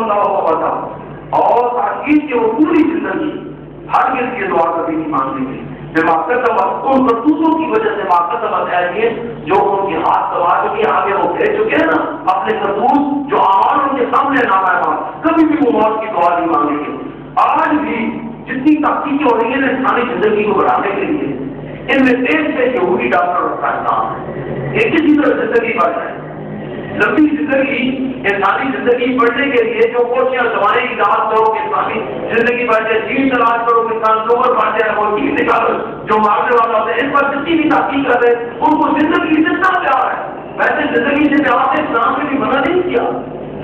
اللہ وبتا اور تاکید کہ وہ پوری زندگی ہرگز یہ دعا کبھی نہیں مانگیں گے بما کسبت ان کرتوتوں کی وجہ سے ما کسبت ایدیہم جو ان کے ہاتھ دبا چکے آگے وہ بھیج چکے ہیں نا اپنے کرتوت جو اعمال ان کے سامنے نامحرمان کبھی بھی وہ موت کی دعا نہیں مانگیں گے. آج بھی جتنی تحقیقیں ہو رہی ہیں انسانی زندگی کو بڑھانے کے لیے ان میں تیز سے یہودی ڈاکٹر کا کام ہے ایک ہی طرح زندگی بڑھ جائے لمبی زندگی انسانی زندگی بڑھنے کے لیے جو کوششیں دوائیں علاج کرو کہ انسانی زندگی بڑھ جائے جین تلاش کرو کہ انسان لوگر بڑھ جائے وہ چیز نکالو جو مارنے والا ہوتا ہے ان پر جتنی بھی تحقیق کر رہے ان کو زندگی سے اتنا پیار ہے ویسے زندگی سے پیار سے اسلام نے بھی منع نہیں کیا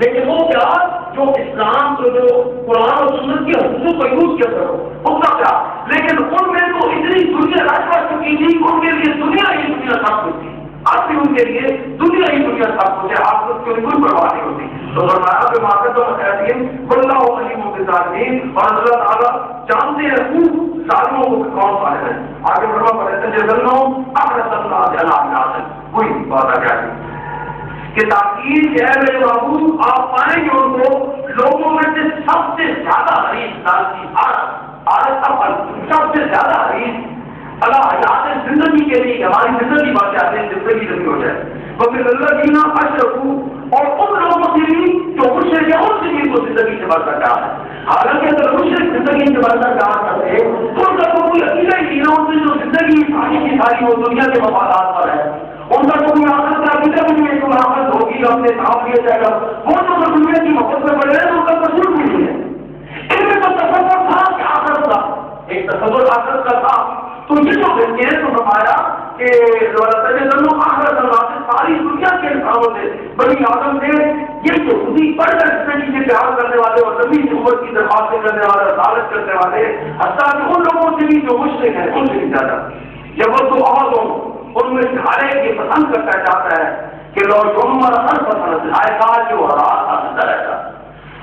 لیکن وہ پیار جو اسلام کو جو قرآن اور سنت کی حقوق کو یوز کیا کرو اس کا پیار لیکن ان میں تو اتنی دنیا راج پا چکی تھی ان کے لیے دنیا ہی دنیا سب کچھ تھی اب بھی ان کے لیے دنیا ہی دنیا سب کچھ ہے آپ کی کوئی پرواہ نہیں ہوتی تو فرمایا کہ ماقت و متحدین اللہ علیم بالظالمین اور اللہ تعالیٰ جانتے ہیں خوب ظالموں کو کون پائے ہیں آگے فرما پڑھتے ہیں جنوں احرص اللہ جل علیہ کوئی بات آ گیا کہ تاکید ہے میرے محبوب آپ پائیں گے ان کو لوگوں میں سے سب سے زیادہ حریص لال کی سب سے زیادہ حریص اللہ حیات زندگی کے لیے ہماری زندگی بات چاہتے ہیں زندگی لمبی ہو جائے تو پھر اللہ جینا اشرفو اور ان لوگوں کے لیے جو مشرک ہے ان سے بھی کو زندگی سے بڑھ کر ہے حالانکہ اگر مشرک زندگی سے بڑھ کر کرتے تو ان کا کوئی عقیدہ ہی نہیں ان سے جو زندگی ساری کی ساری وہ دنیا کے مفادات پر ہے ان کا کوئی آخرت کا عقیدہ بھی نہیں کوئی آخرت ہوگی اپنے کام لیا جائے گا وہ جو دنیا کی محبت میں بڑھ رہے ہیں ان کا تصور بھی نہیں ہے ان میں تو تصور تھا کہ آخرت کا ایک تصور آخرت کا تھا تو یہ جو بچے ہیں تو فرمایا کہ آخرت اللہ سے ساری دنیا کے انسانوں سے بنی آدم سے یہ جو خودی پڑھ کر زندگی سے پیار کرنے والے اور نبی کی عمر کی درخواستیں کرنے والے عدالت کرنے والے حتیٰ کہ ان لوگوں سے بھی جو مشرک ہیں ان سے بھی زیادہ جب وہ تو آواز ہو ان میں سے ہر ایک یہ پسند کرتا چاہتا ہے کہ لوگ عمر ہر پسند آئے سال جو حالات آتا رہتا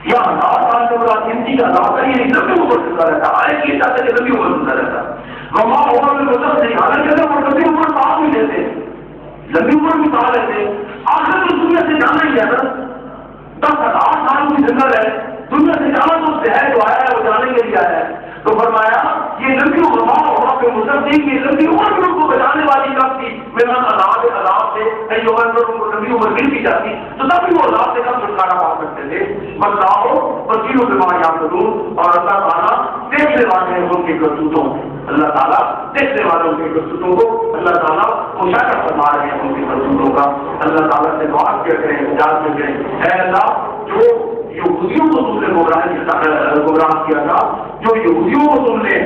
یا ہزار سال سے بڑا زندگی کا دعوت ہے یہ لمبی عمر زندہ رہتا ہر ایک یہ چاہتا ہے کہ لمبی عمر زندہ رہتا وما عمر میں مطلب نہیں حالانکہ وہ لمبی عمر ساتھ بھی لیتے لمبی عمر بھی کہا لیتے آخر تو دنیا سے جانا ہی ہے نا 10,000 سال بھی زندہ رہے دنیا سے جانا تو اس سے ہے جو آیا ہے وہ جانے کے لیے آیا ہے تو فرمایا یہ لمبی عمر کے مطلب نہیں کہ لمبی عمر بھی ان کو بچانے والی کب تھی میرا عذاب سے کئی عمر پر ان کو لمبی عمر مل بھی جاتی تو تب بھی وہ عذاب سے کم چھٹکارا پا سکتے تھے بتاؤ وکیلوں بیمار یاد کروں اور اللہ تعالیٰ دیکھنے والے ہیں ان کے کرتوتوں اللہ تعالیٰ دیکھنے والوں کے کرتوتوں کو اللہ تعالیٰ مشاہدہ فرما رہے ہیں ان کے کرتوتوں کا اللہ تعالیٰ سے دعا کیا کریں اجازت کیا کریں اے اللہ جو یہودیوں کو تم نے گمراہ کیا تھا جو یہودیوں کو تم نے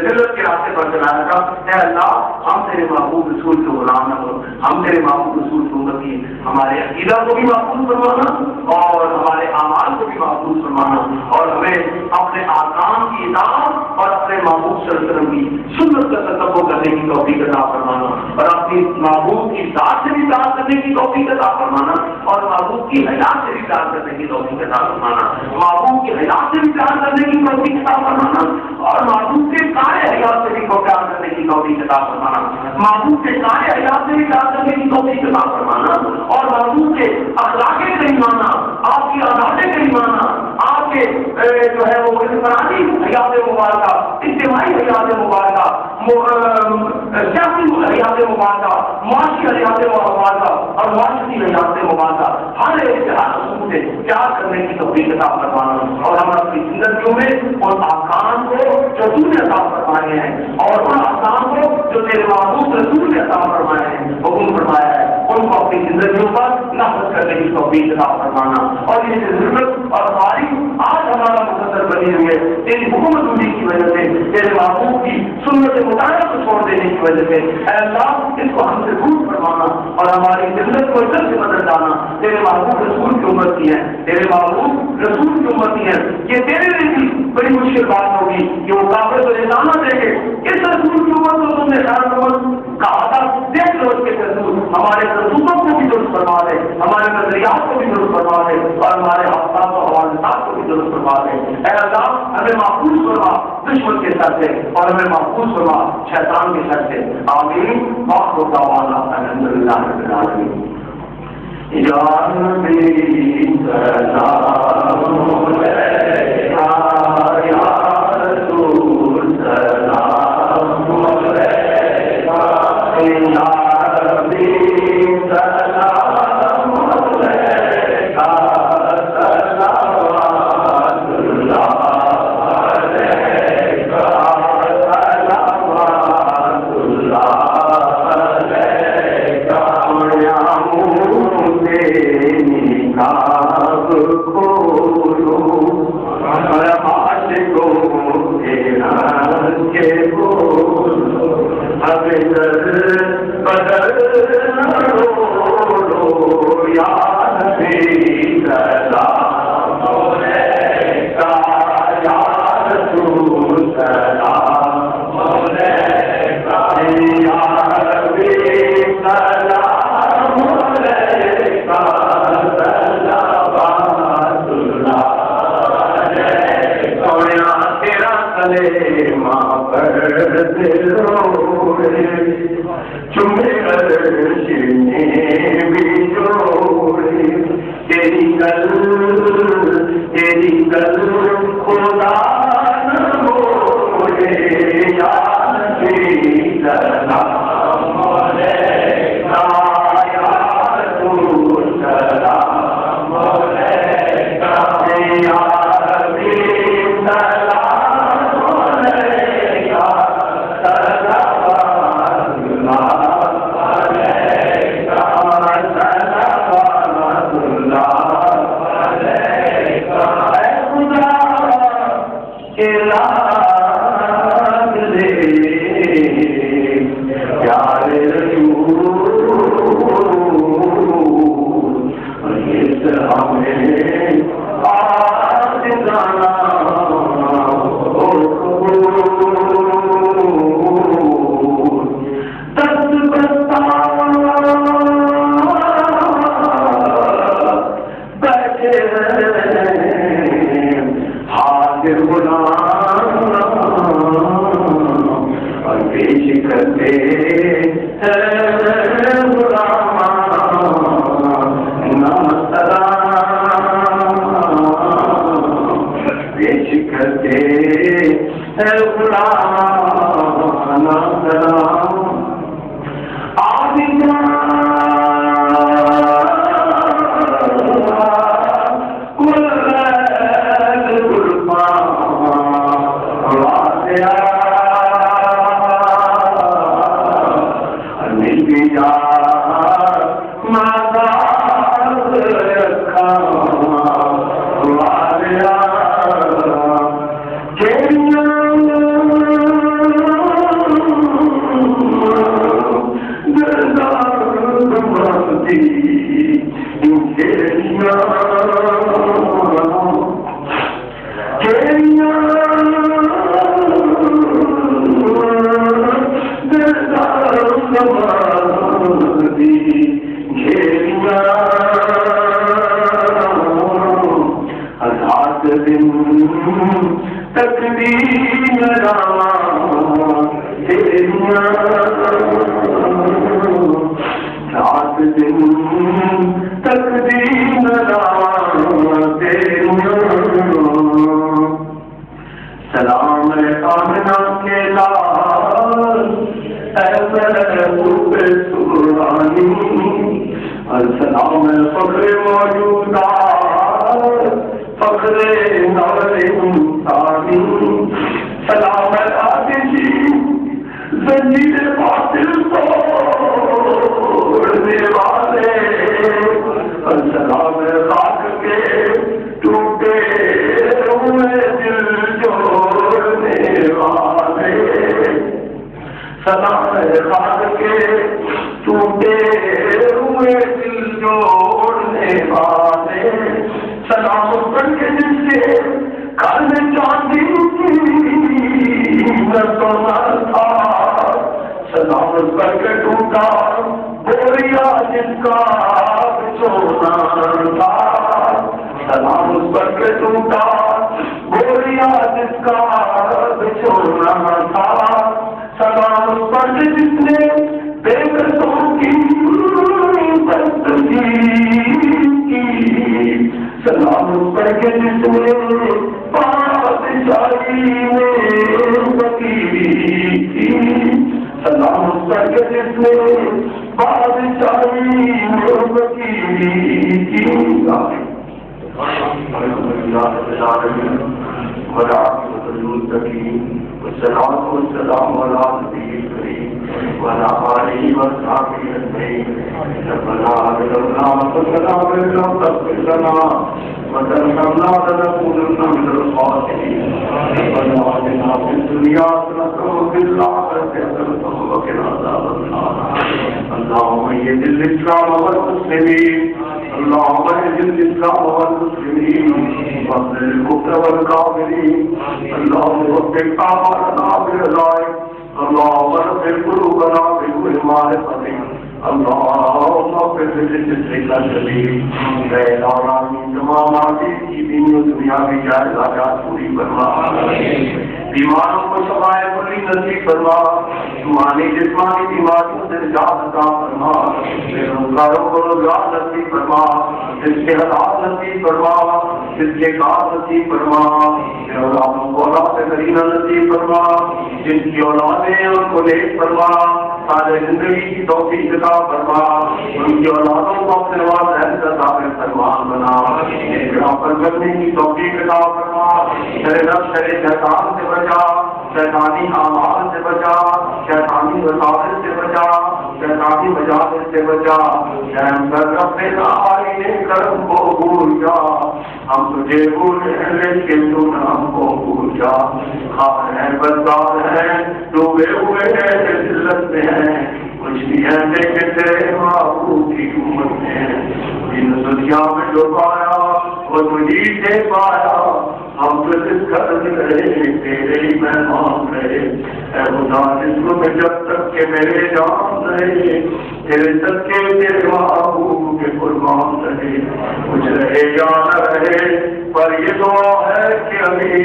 ذلت کے راستے پر چلایا تھا اے اللہ ہم تیرے محبوب رسول کے غلام نہ کرو ہم تیرے محبوب رسول کی امتی ہمارے عقیدہ کو بھی محفوظ فرمانا اور ہمارے اعمال کو بھی محفوظ فرمانا اور ہمیں اپنے احکام کی اطاعت اور اپنے محبوب صلی اللہ علیہ وسلم کی سنت کا تتبع کرنے کی توفیق عطا فرمانا اور اپنی محبوب کی ذات سے بھی اطاعت کرنے کی توفیق عطا فرمانا اور محبوب کی حیات سے بھی اطاعت کرنے کی توفیق عطا فرمانا محبوب کی حیات سے بھی اطاعت کرنے کی توفیق عطا فرمانا اور محبوب کے سارے حیات سے بھی اطاعت کرنے کی توفیق عطا فرمانا محبوب کے سارے حیات سے بھی اطاعت کرنے کی توفیق عطا فرمانا اور محبوب کے اخلاق کریمانہ آپ کی عادات کریمانہ آپ کے جو ہے وہ انفرادی حیات مبارکہ اجتماعی حیات مبارکہ سیاسی حیات مبارکہ معاشی حیات مبارکہ اور معاشرتی حیات مبارکہ ہر ایک اصول سے پیار کرنے کی توفیق عطا فرمانا اور ہم اپنی زندگیوں میں ان احکام کو جو تو نے عطا فرمائے ہیں اور ان احکام کو جو تیرے محبوب رسول نے عطا فرمائے ہیں حکم فرمایا ہے ان کو اپنی زندگیوں پر نافذ کرنے کی توفیق عطا فرمانا اور یہ ضرورت اور تاریخ آج ہمارا مقدر بنی ہوئی ہے تیری حکومت ہونے کی وجہ سے تیرے محبوب کی سنت مطالعہ کو چھوڑ دینے کی وجہ سے اے اللہ اس کو ہم سے دور فرمانا اور ہماری زندگی کو عزت سے بدل ڈالنا تیرے محبوب رسول کی امت کی ہے تیرے محبوب رسول کی امت کی ہے یہ تیرے لیے بھی بڑی مشکل بات ہوگی کہ وہ کافر کو نشانہ دے گے اس رسول کی امت کو تم نے کہا تھا دیکھ لو اس کے رسول ہمارے رسولوں کو بھی درست فرما دے ہمارے نظریات کو بھی درست فرما دے اور ہمارے حوالات و حوالات کو بھی درست فرما دے اے اللہ ہمیں محفوظ فرما دشمن کے سر سے اور ہمیں محفوظ فرما شیطان کے سر سے آمین وآخر دعوانا الحمدللہ رب العالمین یا نبی سلام وترحمنا لنكونن من الخاسرين ربنا آتنا في الدنيا حسنة وفي الآخرة حسنة وقنا عذاب النار اللهم ايد الإسلام والمسلمين اللهم ايد الإسلام والمسلمين واذل الكفر والكافرين اللهم وفق أعمالنا برضاك اللهم اغفر قلوبنا بكل معرفتك اللهم اغفر لجسدك الجليل غير العالمين تمام عزیز کی دین و دنیا کی جائز حاجات پوری فرما بیماروں کو شفائے کلی نصیب فرما جسمانی بیماریوں سے نجات عطا فرما بے روزگاروں کو روزگار نصیب فرما جس کے حالات نصیب فرما جس کے کار نصیب فرما بے اولادوں کو اولاد کرینہ نصیب فرما جن کی اولادیں ان کو نیک فرما سارے زندگی کی توفیق عطا فرما ان کی اولادوں کو اپنے نواز رحمت عطا فرمان بنا پر کرنے کی توفیق عطا فرما شر نفس شر شیطان سے بچا شیطانی اعمال سے بچا شیطانی وساوس سے بچا شیطانی مجالس سے بچا رحم کر اپنے نائے کرم کو بھول جا ہم تجھے بھولے لیکن تو نہ ہم کو بھول جا خار ہے بدار ہے ڈوبے ہوئے ہیں ذلت میں ہیں کچھ بھی ہے لیکن تیرے محبوب کی امت میں ان دنیا میں جو پایا وہ تجھی سے پایا ہم تو جس قدر رہے تیرے ہی مہمان رہے اے خدا جسم میں جب تک کہ میرے جان رہے تیرے صدقے تیرے محبوب کے قربان رہے کچھ رہے یا نہ رہے پر یہ دعا ہے کہ ابھی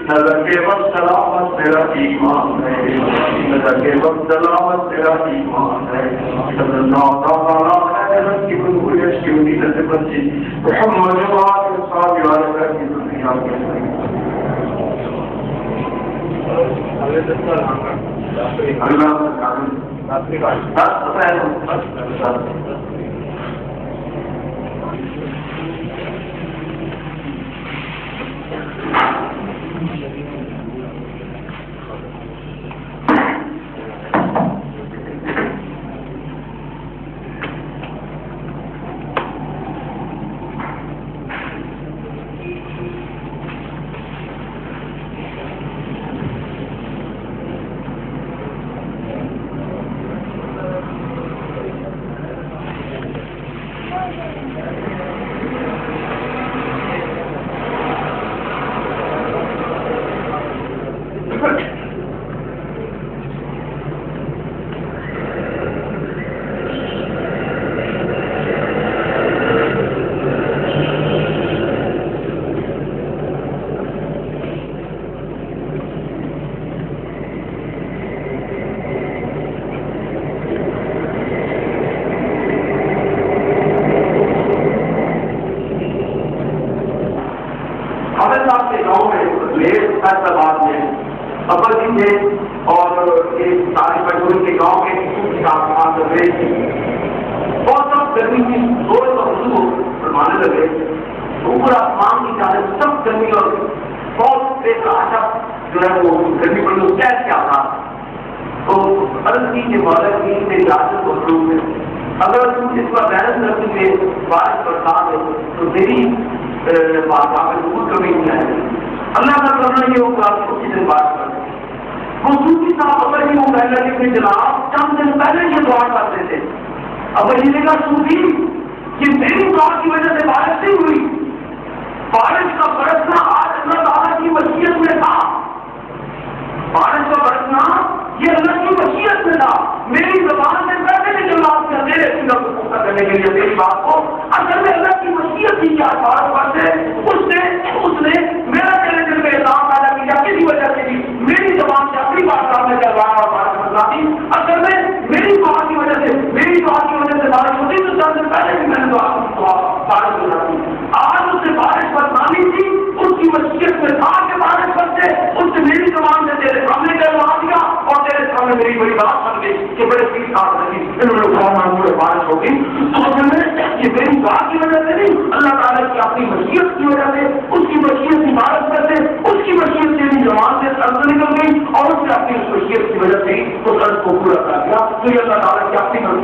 نظر کے وقت سلامت میرا ایمان ہے نظر کے وقت سلامت میرا ایمان ہے صلی اللہ تعالیٰ خیرت کی بلغل یشکیونی نظبت جی محمد وآل صحابی علیہ کی دنیا کے اللہ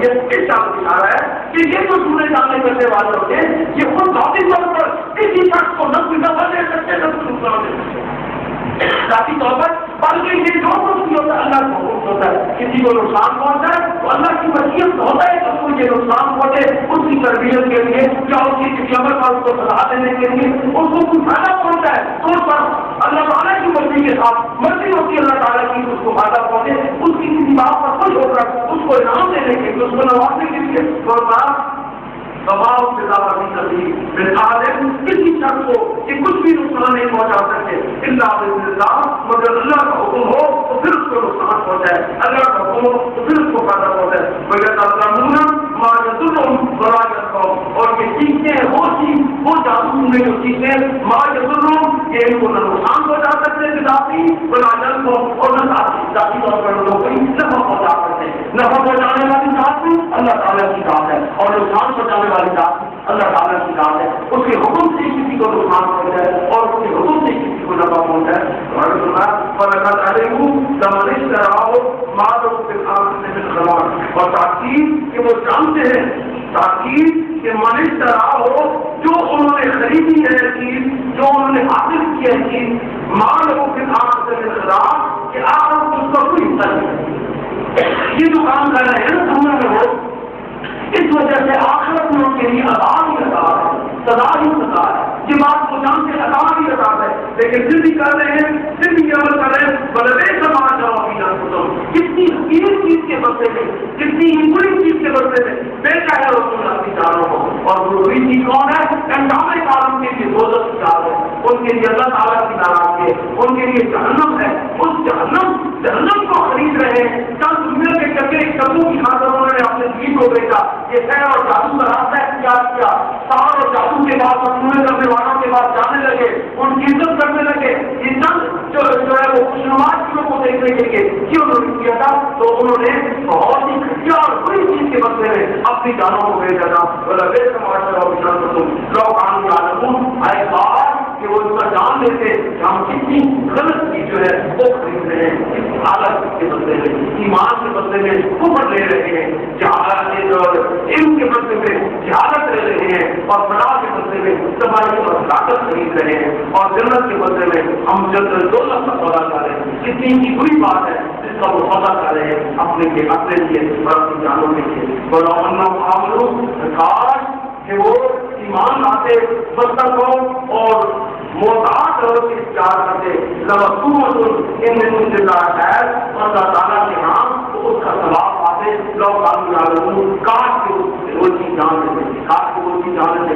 ہے اس کا اشارہ ہے کہ یہ جو سورج جانے کرنے والے ہوتے ہیں یہ خود ذاتی طور پر کسی شخص کو نفع دے سکتے نہ نقصان دے سکتے ذاتی طور پر، بلکہ یہ جو کچھ بھی ہوتا ہے اللہ کا حکم ہوتا ہے. کسی کو نقصان پہنچتا ہے تو اللہ کی مشیت ہوتا ہے کہ اس کو یہ نقصان پہنچے، اس کی تربیت کے لیے یا اس کی قیامت پر اس کو سزا دینے کے لیے اس کو کوئی فائدہ پہنچتا ہے تو اس پر اللہ تعالیٰ کی مرضی کے ساتھ مرضی ہوتی ہے اللہ تعالیٰ کی اس کو فائدہ پہنچے، اس کی کسی بات پر خوش ہو کر اس کو انعام دینے کے لیے، اس کو نوازنے کے لیے کسی شخص کو کہ کچھ بھی نقصان نہیں پہنچا سکتے اللہ مگر اللہ کا حکم ہو تو پھر اس کو نقصان پہنچائے، اللہ کا حکم ہو تو پھر اس کو فائدہ پہنچائے. اور یہ چیزیں وہ جادو میں جو چیزیں یہ ان کو نہ نقصان پہنچا سکتے ذاتی کو اور نہ ذاتی طور پر لوگوں کو نفع پہنچا سکتے. نفع پہنچانے والی ذات میں اللہ تعالیٰ کی ذات ہے اور نقصان پہنچانے والی ذات اللہ تعالیٰ کی ذات ہے. اس کے حکم سے کسی کو نقصان پہنچائے اور اس کے حکم سے کسی کو نفع پہنچائے. اور تاکید کہ وہ جانتے ہیں تاکید کہ منش طرح ہو جو انہوں نے خریدی ہے چیز، جو انہوں نے حاصل کی ہے چیز، مال ہو کے خلاف کہ آپ اس کا کوئی حصہ نہیں. یہ جو کام کر رہے ہیں نا دنیا میں وہ اس وجہ سے آخرت میں ان کے لیے عذاب ہی عذاب ہے، سزا ہی سزا ہے. یہ بات کو جان کے عذاب ہی عذاب ہے، لیکن پھر بھی کر رہے ہیں، پھر بھی عمل کر رہے ہیں. بلے سماج جاؤ کتنی حقیر چیز کے بدلے میں، کتنی بری چیز کے بدلے میں بیچا ہے رسول اللہ کی جانوں کو. اور بری چیز کون ہے؟ انجام کارم کے لیے دوزخ کی جان ہے، ان کے لیے اللہ تعالیٰ کی ناراضگی ہے، ان کے لیے جہنم ہے. اس جہنم کو خرید رہے ہیں. چند دنیا کے چکے کبو کی خاطر انہوں نے اپنے دین کو بیچا. یہ خیر اور جادو کا راستہ اختیار کیا. سحر اور جادو کے بعد مجموعے کرنے والوں کے بعد جانے لگے، ان کی عزت کرنے لگے. یہ چند جو ہے وہ خوشنما چیزوں کو دیکھنے کے لیے کیوں انہوں نے کیا تھا تو انہوں نے بہت ہی گھٹیا اور بری چیز کے بدلے میں اپنی جانوں کو بھیجا تھا. لوگ آئے بات کہ وہ اس کا جان لیتے کہ ہم کتنی غلط چیز جو ہے وہ خرید رہے ہیں اس حالت کے بدلے میں، ایمان کے بدلے میں کفر لے رہے ہیں، علم کے بدلے میں جہالت لے رہے ہیں، اور فلاح کے بدلے میں تباہی اور طاقت خرید رہے ہیں، اور جنت کے بدلے میں ہم جنت دولت کا سودا کر رہے ہیں. کتنی کی بری بات ہے جس کا وہ سودا کر رہے ہیں اپنے لیے اور اپنی جانوں کے لیے. کاش کہ وہ ایمان لاتے مستق ہو اور محتاط اور اختیار کرتے ہے اور اللہ تعالیٰ کے ہاں تو اس کا ثواب پاتے. لوگ کاش کے وہ چیز جان لیتے، کاش کے وہ چیز جان لیتے.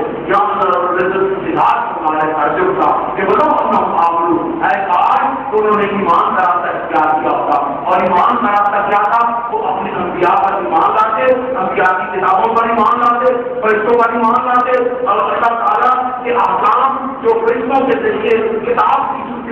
ہمارے تعجب کا کہ بتاؤ اپنا معاملو ہے کاش تو انہوں نے ایمان کا راستہ اختیار کیا ہوتا. اور ایمان کا راستہ کیا تھا؟ وہ اپنے انبیاء پر ایمان لاتے، انبیاء کی کتابوں پر ایمان لاتے، فرشتوں پر ایمان لاتے، اور اللہ تعالیٰ کے احکام جو فرشتوں کے ذریعے کتاب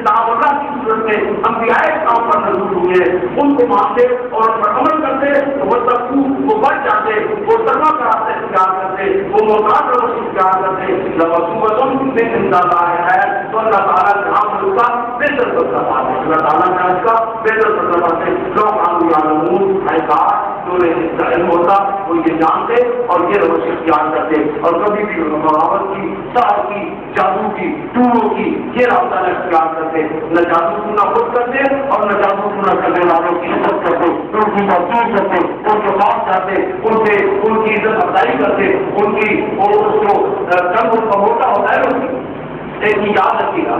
اللہ کی صورت میں انبیاء کام پر نازل ہوئے ان کو مانتے اور ان پر عمل کرتے تو وہ تقوی وہ بچ جاتے، وہ تقویٰ کا راستہ اختیار کرتے، وہ محتاط روش اختیار کرتے. لمسوم میں زندہ ہے تو اللہ تعالیٰ جہاں پر اس کا بہتر بدلا پاتے، اللہ تعالیٰ نے اس کا بہتر بدلا پاتے. لوگ عالمون احساس جو اس کا علم ہوتا وہ یہ جانتے اور یہ روش اختیار کرتے، اور کبھی بھی محبت کی سار کی جادو کی ٹوروں کی یہ راستہ نہ اختیار کرتے. نہ جادو سننا خود کرتے اور نہ جادو سننا کرنے والوں کی عزت کرتے، ان کی تفصیل کرتے، ان کے پاس جاتے، ان کی عزت افزائی کرتے، ان کی جو کم کا موٹا ہوتا ہے اس کی ایک یاد رکھیے گا.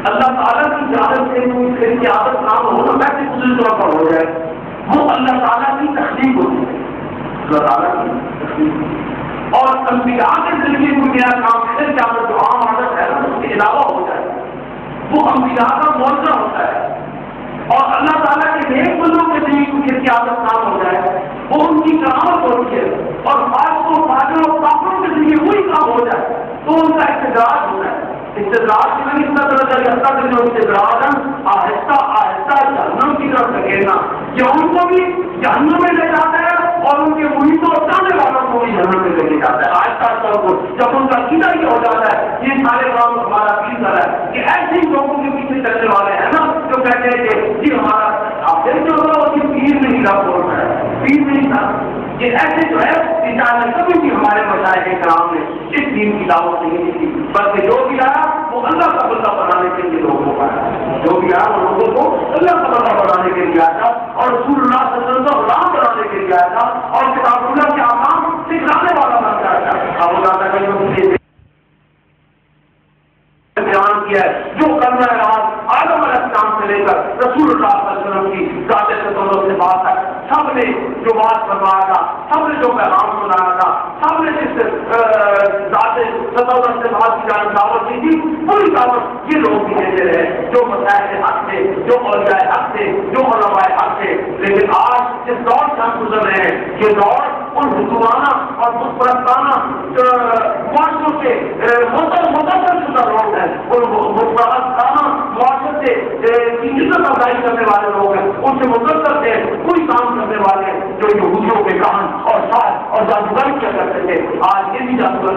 اللہ تعالیٰ کی عادت سے کی عادت نام ہونا ویسے خصوصی طور پر ہو جائے وہ اللہ تعالیٰ کی تخلیق ہوتی ہے، اللہ تعالیٰ کی تخلیق. اور انبیاء کے ذریعے کوئی نیا کام ہے کہ اگر جو عام عادت ہے اس کے علاوہ ہو جائے وہ انبیاء کا معجزہ ہوتا ہے. اور اللہ تعالیٰ کے نیک بندوں کے ذریعے کوئی ایسی عادت کام ہو جائے وہ ان کی کرامت ہوتی ہے. اور فاجروں اور کافروں کے ذریعے وہی کام ہو جائے تو ان کا استدراج ہوتا ہے. استدراج کی نہیں اس طرح کا رستہ جو استدراج آہستہ آہستہ جہنم کی طرف دھکیلنا یہ ان کو بھی جہنم میں لے جاتا ہے اور ان کے محیط اور جانے والوں کو بھی جہنم میں لے کے جاتا ہے. آہستہ آہستہ کو جب ان کا عقیدہ یہ ہو جاتا ہے یہ سارے کام ہمارا عقیدہ ہے کہ ایسے ہی لوگوں کے پیچھے چلنے والے ہیں نا جو کہتے ہیں کہ جی ہمارا آپ دیکھتے ہوگا وہ پیر نہیں رہا بول رہا ہے، پیر نہیں تھا یہ ایسے جو ہے انسان کبھی بھی ہمارے مشائخ کرام نے اس دین کی دعوت نہیں دی، بلکہ جو بھی آیا وہ اللہ کا بندہ بنانے کے لیے لوگوں کو آیا، جو بھی آیا وہ لوگوں کو اللہ کا بندہ بنانے کے لیے آیا تھا، اور رسول اللہ صلی اللہ علیہ وسلم کو غلام بنانے کے لیے آیا تھا، اور کتاب اللہ کے احکام سکھلانے والا بن کے آیا تھا۔ اب اللہ تعالیٰ بیان کیا ہے جو کرنا ہے آدم علیہ السلام سے لے کر رسول اللہ صلی اللہ علیہ وسلم کی ذات تقدس سے بات تک سب نے جو بات فرمایا تھا، سب نے جو پیغام سنایا تھا، سب نے جس ذات تقدس سے بات کی جانب دعوت دی تھی، پوری دعوت یہ لوگ بھی دیتے رہے جو مسائل حق تھے، جو اولیاء حق تھے، جو علماء حق تھے۔ لیکن آج جس دور سے ہم گزر رہے ہیں یہ دور ان حکومانہ اور متپرستانہ معاشروں سے متاثر شدہ لوگ ہیں، ان متپرستانہ معاشرے سے عزت افزائی کرنے والے لوگ ہیں، ان سے متاثر تھے کوئی کام کرنے والے جو یہودیوں کے کام اور ساتھ اور جادوگر کیا کرتے تھے۔ آج یہ بھی جادوگر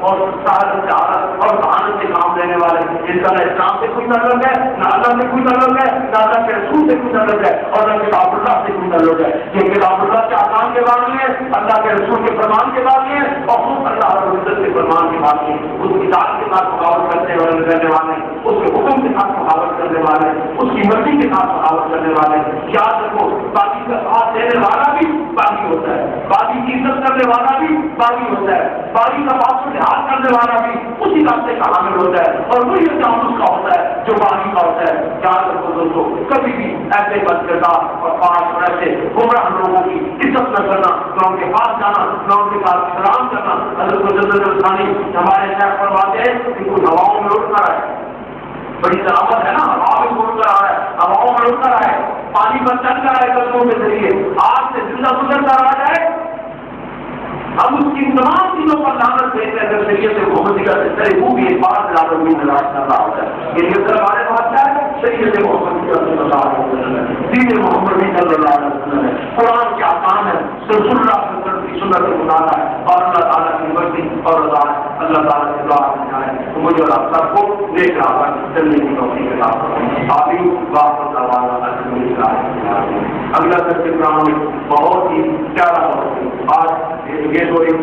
اور سہارت اور کہانت سے کام لینے والے، ان کا نہ اسلام سے کوئی تعلق ہے، نہ اللہ سے کوئی تعلق ہے، نہ اللہ کے رسول سے کوئی تعلق ہے، اور نہ کتاب اللہ سے کوئی تعلق ہے۔ یہ کتاب اللہ کے احکام کے بارے میں، اللہ کے رسول کے فرمان کے بارے میں، اور خود اللہ رب العزت کے فرمان کے بارے میں، اس کتاب کے ساتھ مخالفت کرنے والے، اس کے حکم کے ساتھ مخالفت کرنے والے، اس کی مرضی کے ساتھ مخالفت کرنے والے، یاد رکھو باقی کا ساتھ دینے والا بھی باقی ہوتا ہے، باقی کی عزت کرنے والا بھی باقی ہوتا ہے، باقی کا بات سے ہاتھ کرنے والا بھی اسی راستے کا حامل ہوتا ہے، اور وہی انجام اس کا ہوتا ہے جو باقی کا ہوتا ہے۔ یاد رکھو دوستو، کبھی بھی ایسے بد کردار اور پاس اور ایسے گمراہ لوگوں کی عزت نہ کرنا، نہ ان کے پاس جانا، نہ ان کے پاس سلام کرنا۔ حضرت مجدد الثانی ہمارے شیخ فرماتے ہیں کہ کوئی ہواؤں میں اڑ کر آئے، بڑی سلامت ہے نا، ہوا میں اڑ کر آ رہا ہے، ہواؤں میں اڑ کر آئے، پانی پر چل کر آئے قدموں کے ذریعے، آگ سے زندہ گزر کر آ جائے، ہم اس کی تمام چیزوں پر لعنت دیتے ہیں۔ اگر شریعت محمدی کا سلسلہ وہ بھی ایک بار دلالت میں تلاش کر رہا ہوتا ہے، یہ نظر ہمارے پاس کیا ہے؟ شریعت محمدی کا صلی اللہ علیہ وسلم، دین محمدی صلی اللہ علیہ وسلم ہے، قرآن کے احکام ہے، رسول اللہ صلی اللہ علیہ وسلم کی سنت مطالعہ ہے، اور اللہ تعالیٰ کی مرضی اور رضا ہے۔ اللہ تعالیٰ سے دعا کرنا ہے تو مجھے اور آپ سب کو نیک راہ پر چلنے کی توفیق عطا فرمائے۔ آمین۔ واخر دعوانا الحمدللہ۔ اگلا پروگرام میں بہت ہی پیارا وقت، آج یہ تو ایک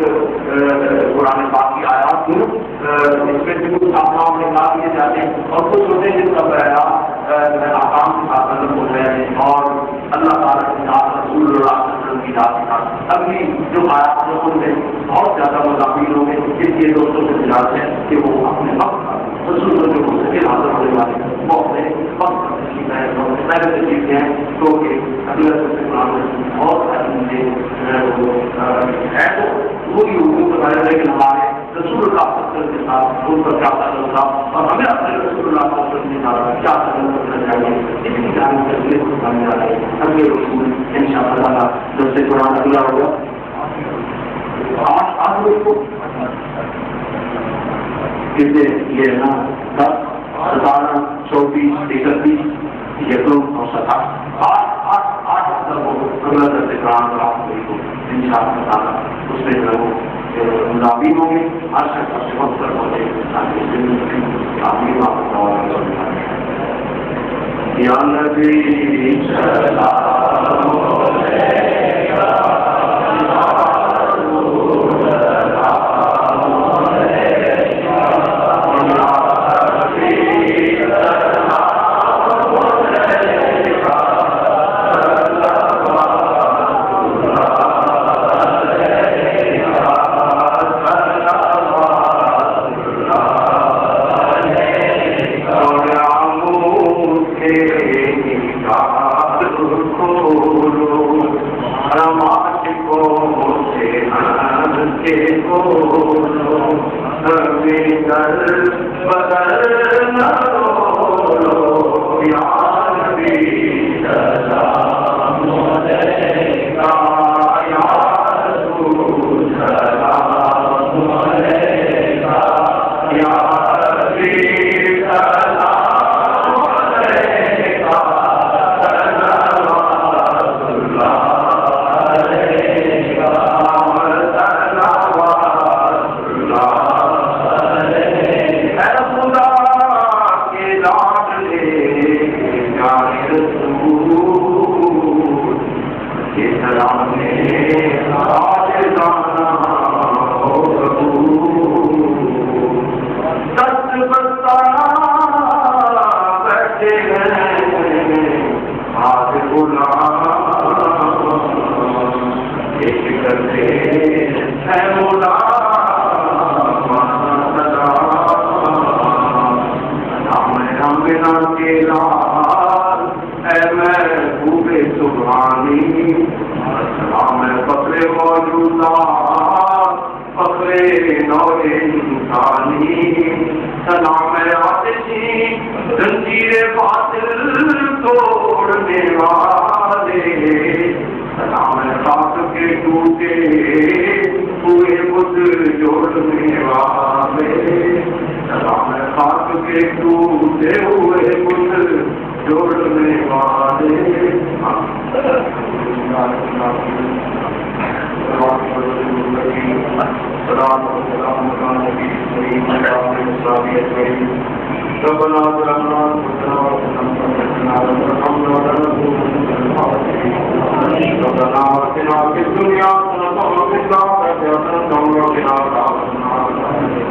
قرآن پاک کی آیات ہوں، اس میں سے کچھ احکام نکال دیے جاتے ہیں اور کچھ ہوتے ہیں جن کا پہلا احکام کے ساتھ تعلق ہو جائے اور اللہ تعالیٰ کے ساتھ رسول اللہ صلی اللہ علیہ وسلم کی ذات کے ساتھ۔ اگلی جو آیات جو ان میں بہت زیادہ مضامین ہوں گے، اس لیے دوستوں سے گزارش ہے کہ وہ اپنے وقت کا رسول جو ہو سکے حاضر ہونے والے وہ اپنے وقت کا تشریف ہے، پہلے تشریف ہیں تو کہ اگلا سب سے بہت ساری ہے تو وہی حقوق بتایا ہے کہ ہمارے رسول اللہ صلی اللہ علیہ وسلم کے ساتھ ان پر کیا تعلق تھا اور ہمیں اپنے رسول اللہ صلی اللہ علیہ وسلم کے ساتھ کیا تعلق کرنا چاہیے، اس کی جانب سے کو سمجھ آ رہے ہیں۔ اگلے رسول ان شاء اللہ تعالیٰ جب سے قرآن اگلا ہوگا آج روز کو کتنے یہ نا 10 17 24 31 یکم اور 8 اگلا درس قرآن کو ان شاء اللہ تعالیٰ اس میں جو مضامین ہوں گے ہر شخص اپنے وقت پر پہنچے تاکہ آمین یا نبی سلام مومنہ کے لال اے محبوب سبحانی سلام فخر موجودات فخر نو انسانی سلام آتشی زنجیر باطل توڑنے والے سلام خاک کے ٹوٹے ہوئے بت جوڑنے والے سلام خاک کے ٹوٹے ہوئے بت جوڑنے والے ربنا ظلمنا انفسنا ربنا آتنا في الدنيا حسنة وفي الآخرة حسنة وقنا عذاب النار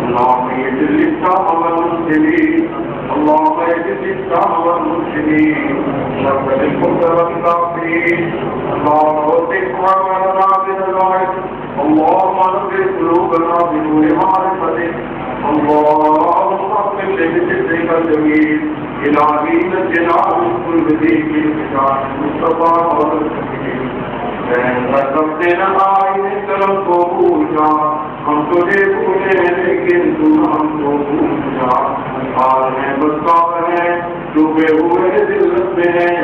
اللهم اهد الإسلام والمسلمين اللهم اهد الإسلام والمسلمين وارحم الكفر والكافرين اللهم وفق أعمالنا بالخير اللهم نور قلوبنا بنور معرفتك اللهم اغفر بذكرك الجميل إلهي نجنا من كل ضيق بجاه المصطفى والمسلمين رب دینا آئے کرم کو پوچھا ہم تجھے پوچھے لیکن تو ہم کو پوچھا حال میں بسکار ہے ڈوبے ہوئے ذلت میں ہے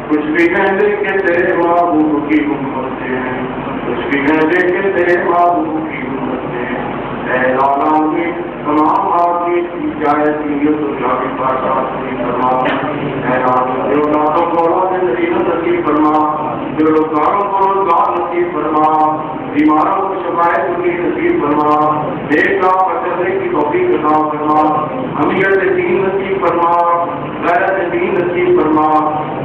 کچھ بھی کہنے کے تیرے محبوب کی امت سے ہیں کچھ بھی کہنے کے تیرے محبوب کی امت سے ہیں اے لالا کی تمام آدمی کی جائے سیت و جاوی پاشا نصیب فرما اے راز جو ناتوں کو اولاد نصیب فرما جو روزگاروں کو روزگار نصیب فرما بیماروں کو شفایت کی نصیب فرما دیکھا بچنے کی توفیق عطا فرما حمیت دین نصیب فرما غیرت دین نصیب فرما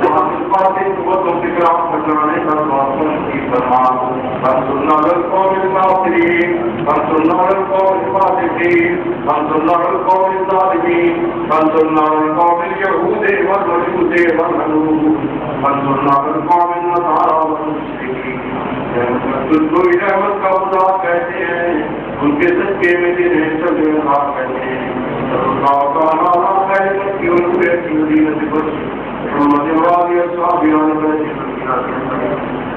فاطر قوتوں کے خلاف بچانے کا واسطہ نصیب فرما انصرنا على القوم الكافرين انصرنا على القوم الفاسقين انصرنا على القوم الظالمين انصرنا على القوم اليهود والمجوس والهنود انصرنا على القوم النصارى والمشركين تجھ کو رحمت کا خدا کہتے ہیں ان کے صدقے میں جنہیں سب خاص کہتے ہیں اللہ تعالیٰ خیر کی ان کو ایسی مدینہ سے بچ محمد والی اصحاب یعنی بیت مدینہ سے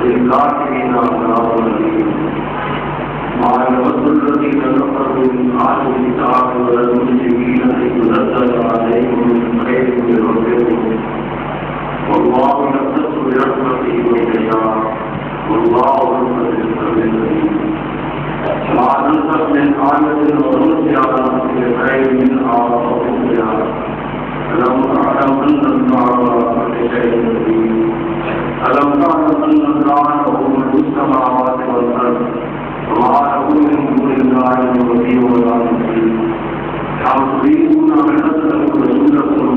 وللكافرين عذاب أليم ما يود الذين كفروا من أهل الكتاب ولا المشركين أن ينزل عليهم من خير من ربكم والله يختص برحمته من يشاء والله ذو الفضل العظيم ما ننسخ من آية وننسي على خير منها أو مثلها ألم تعلم أن الله على كل شيء قدير ألم تعلم أن الله له ملك السماوات والأرض وما له من دون الله من ولي ولا نصير أم تريدون أن تسألوا رسولكم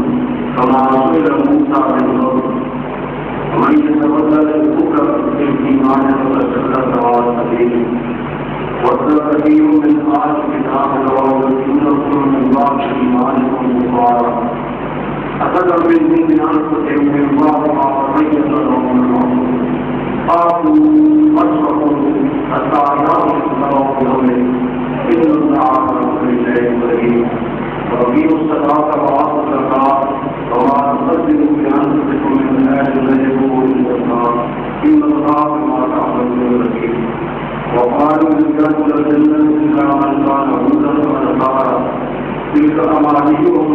كما سئل موسى من قبل ومن يتولى الكفر بالإيمان فقد سواء السبيل وَإِذَا كَثِيرٌ مِّنْ أَهْلِ الْكِتَابِ لَيُرْدُونَكُم مِّن بَعْدِ إِيمَانِكُم كُفَّارًا حَسَدًا مِّنْ عِندِ أَنفُسِهِم مِّن بَعْدِ مَا تَبَيَّنَ لَهُمُ الْحَقُّ قَالُوا أَشْرَكُوا حَتَّىٰ يَأْتِيَ اللَّهُ بِأَمْرِهِ إِنَّ اللَّهَ عَلَىٰ كُلِّ شَيْءٍ قَدِيرٌ وَأَقِيمُوا الصَّلَاةَ وَآتُوا الزَّكَاةَ وَمَا تُقَدِّمُوا لِأَنفُسِكُم مِّنْ خَيْرٍ تَجِدُوهُ عِندَ اللَّهِ إِنَّ اللَّهَ بِمَا تَعْمَلُونَ بَصِيرٌ وقالوا لن يدخل الجنة إلا من كان هودا ونصارى تلك أمانيهم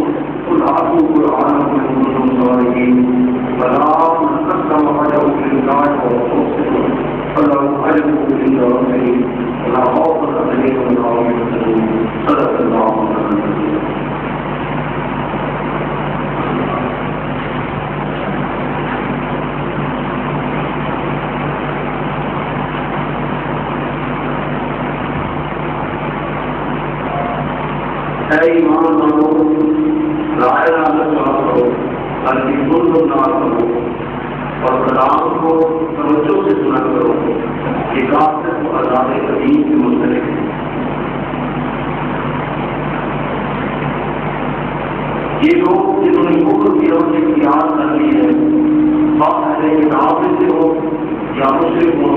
قل آتوا برهانكم إن كنتم صادقين فلا من أسلم وجهه لله وهو محسن فله أجره عند ربه ولا خوف عليهم ولا هم يحزنون صدق الله العظيم. اے ایمان والو رائے نہ کرو بلکہ ظلم نہ کرو اور کلام کو توجہ سے سنا کرو یہ کافر کو عذاب قدیم سے منسلک ہے. یہ لوگ جنہوں نے کفر کی روشنی اختیار کر لی ہے بات ہے کہ کافر سے ہو یا مشرک ہو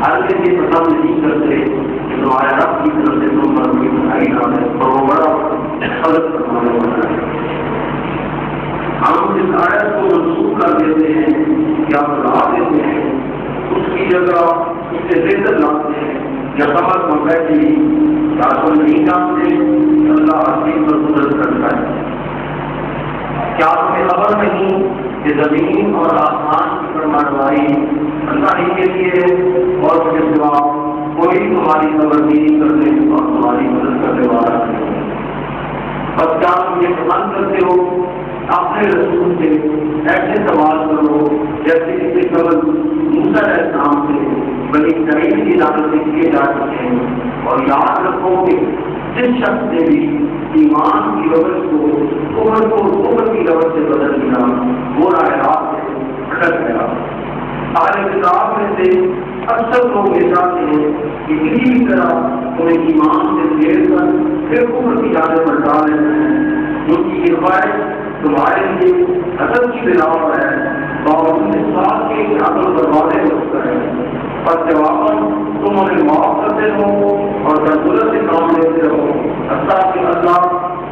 ہر کسی پسند نہیں کرتے کہ تمہارے رب کی طرف سے تم پر کوئی بھائی نہ ہے اور وہ بڑا غلط کروانے والا ہے. ہم اس آیت کو منسوخ کر دیتے ہیں یا بڑھا دیتے ہیں اس کی جگہ اس سے بہتر لاتے ہیں یا سمجھ کر بیٹھے یا تو نہیں جانتے اللہ عظیم پر قدرت کرتا ہے. کیا تمہیں خبر نہیں کہ زمین اور آسمان کی فرمانروائی اللہ ہی کے لیے اور اس کے سوا کوئی تمہاری خبرداری کرنے اور تمہاری مدد کرنے والا نہیں. بس کیا تم یہ پسند کرتے ہو اپنے رسول سے ایسے سوال کرو جیسے اسے قبل موسیٰ علیہ السلام سے بنی اسرائیل کی دعوت کیے جا چکے ہیں. اور یاد رکھو کہ جس شخص نے بھی ایمان کی روش کو کفر کی روش سے بدل دیا وہ راہ راست سے بھٹک گیا. اہل کتاب میں سے اکثر لوگ یہ چاہتے ہیں کہ کسی بھی طرح تمہیں ایمان سے پھیر کر پھر کفر کی جانب بڑھا لیتے ہیں. ان کی یہ خواہش تمہارے لیے حسد کی بنا پر ہے باوجود اس بات کے عقل دروازے ہوتا ہے. پر جواباً تم انہیں معاف کرتے رہو اور تدبر سے کام لیتے رہو حتیٰ کہ اللہ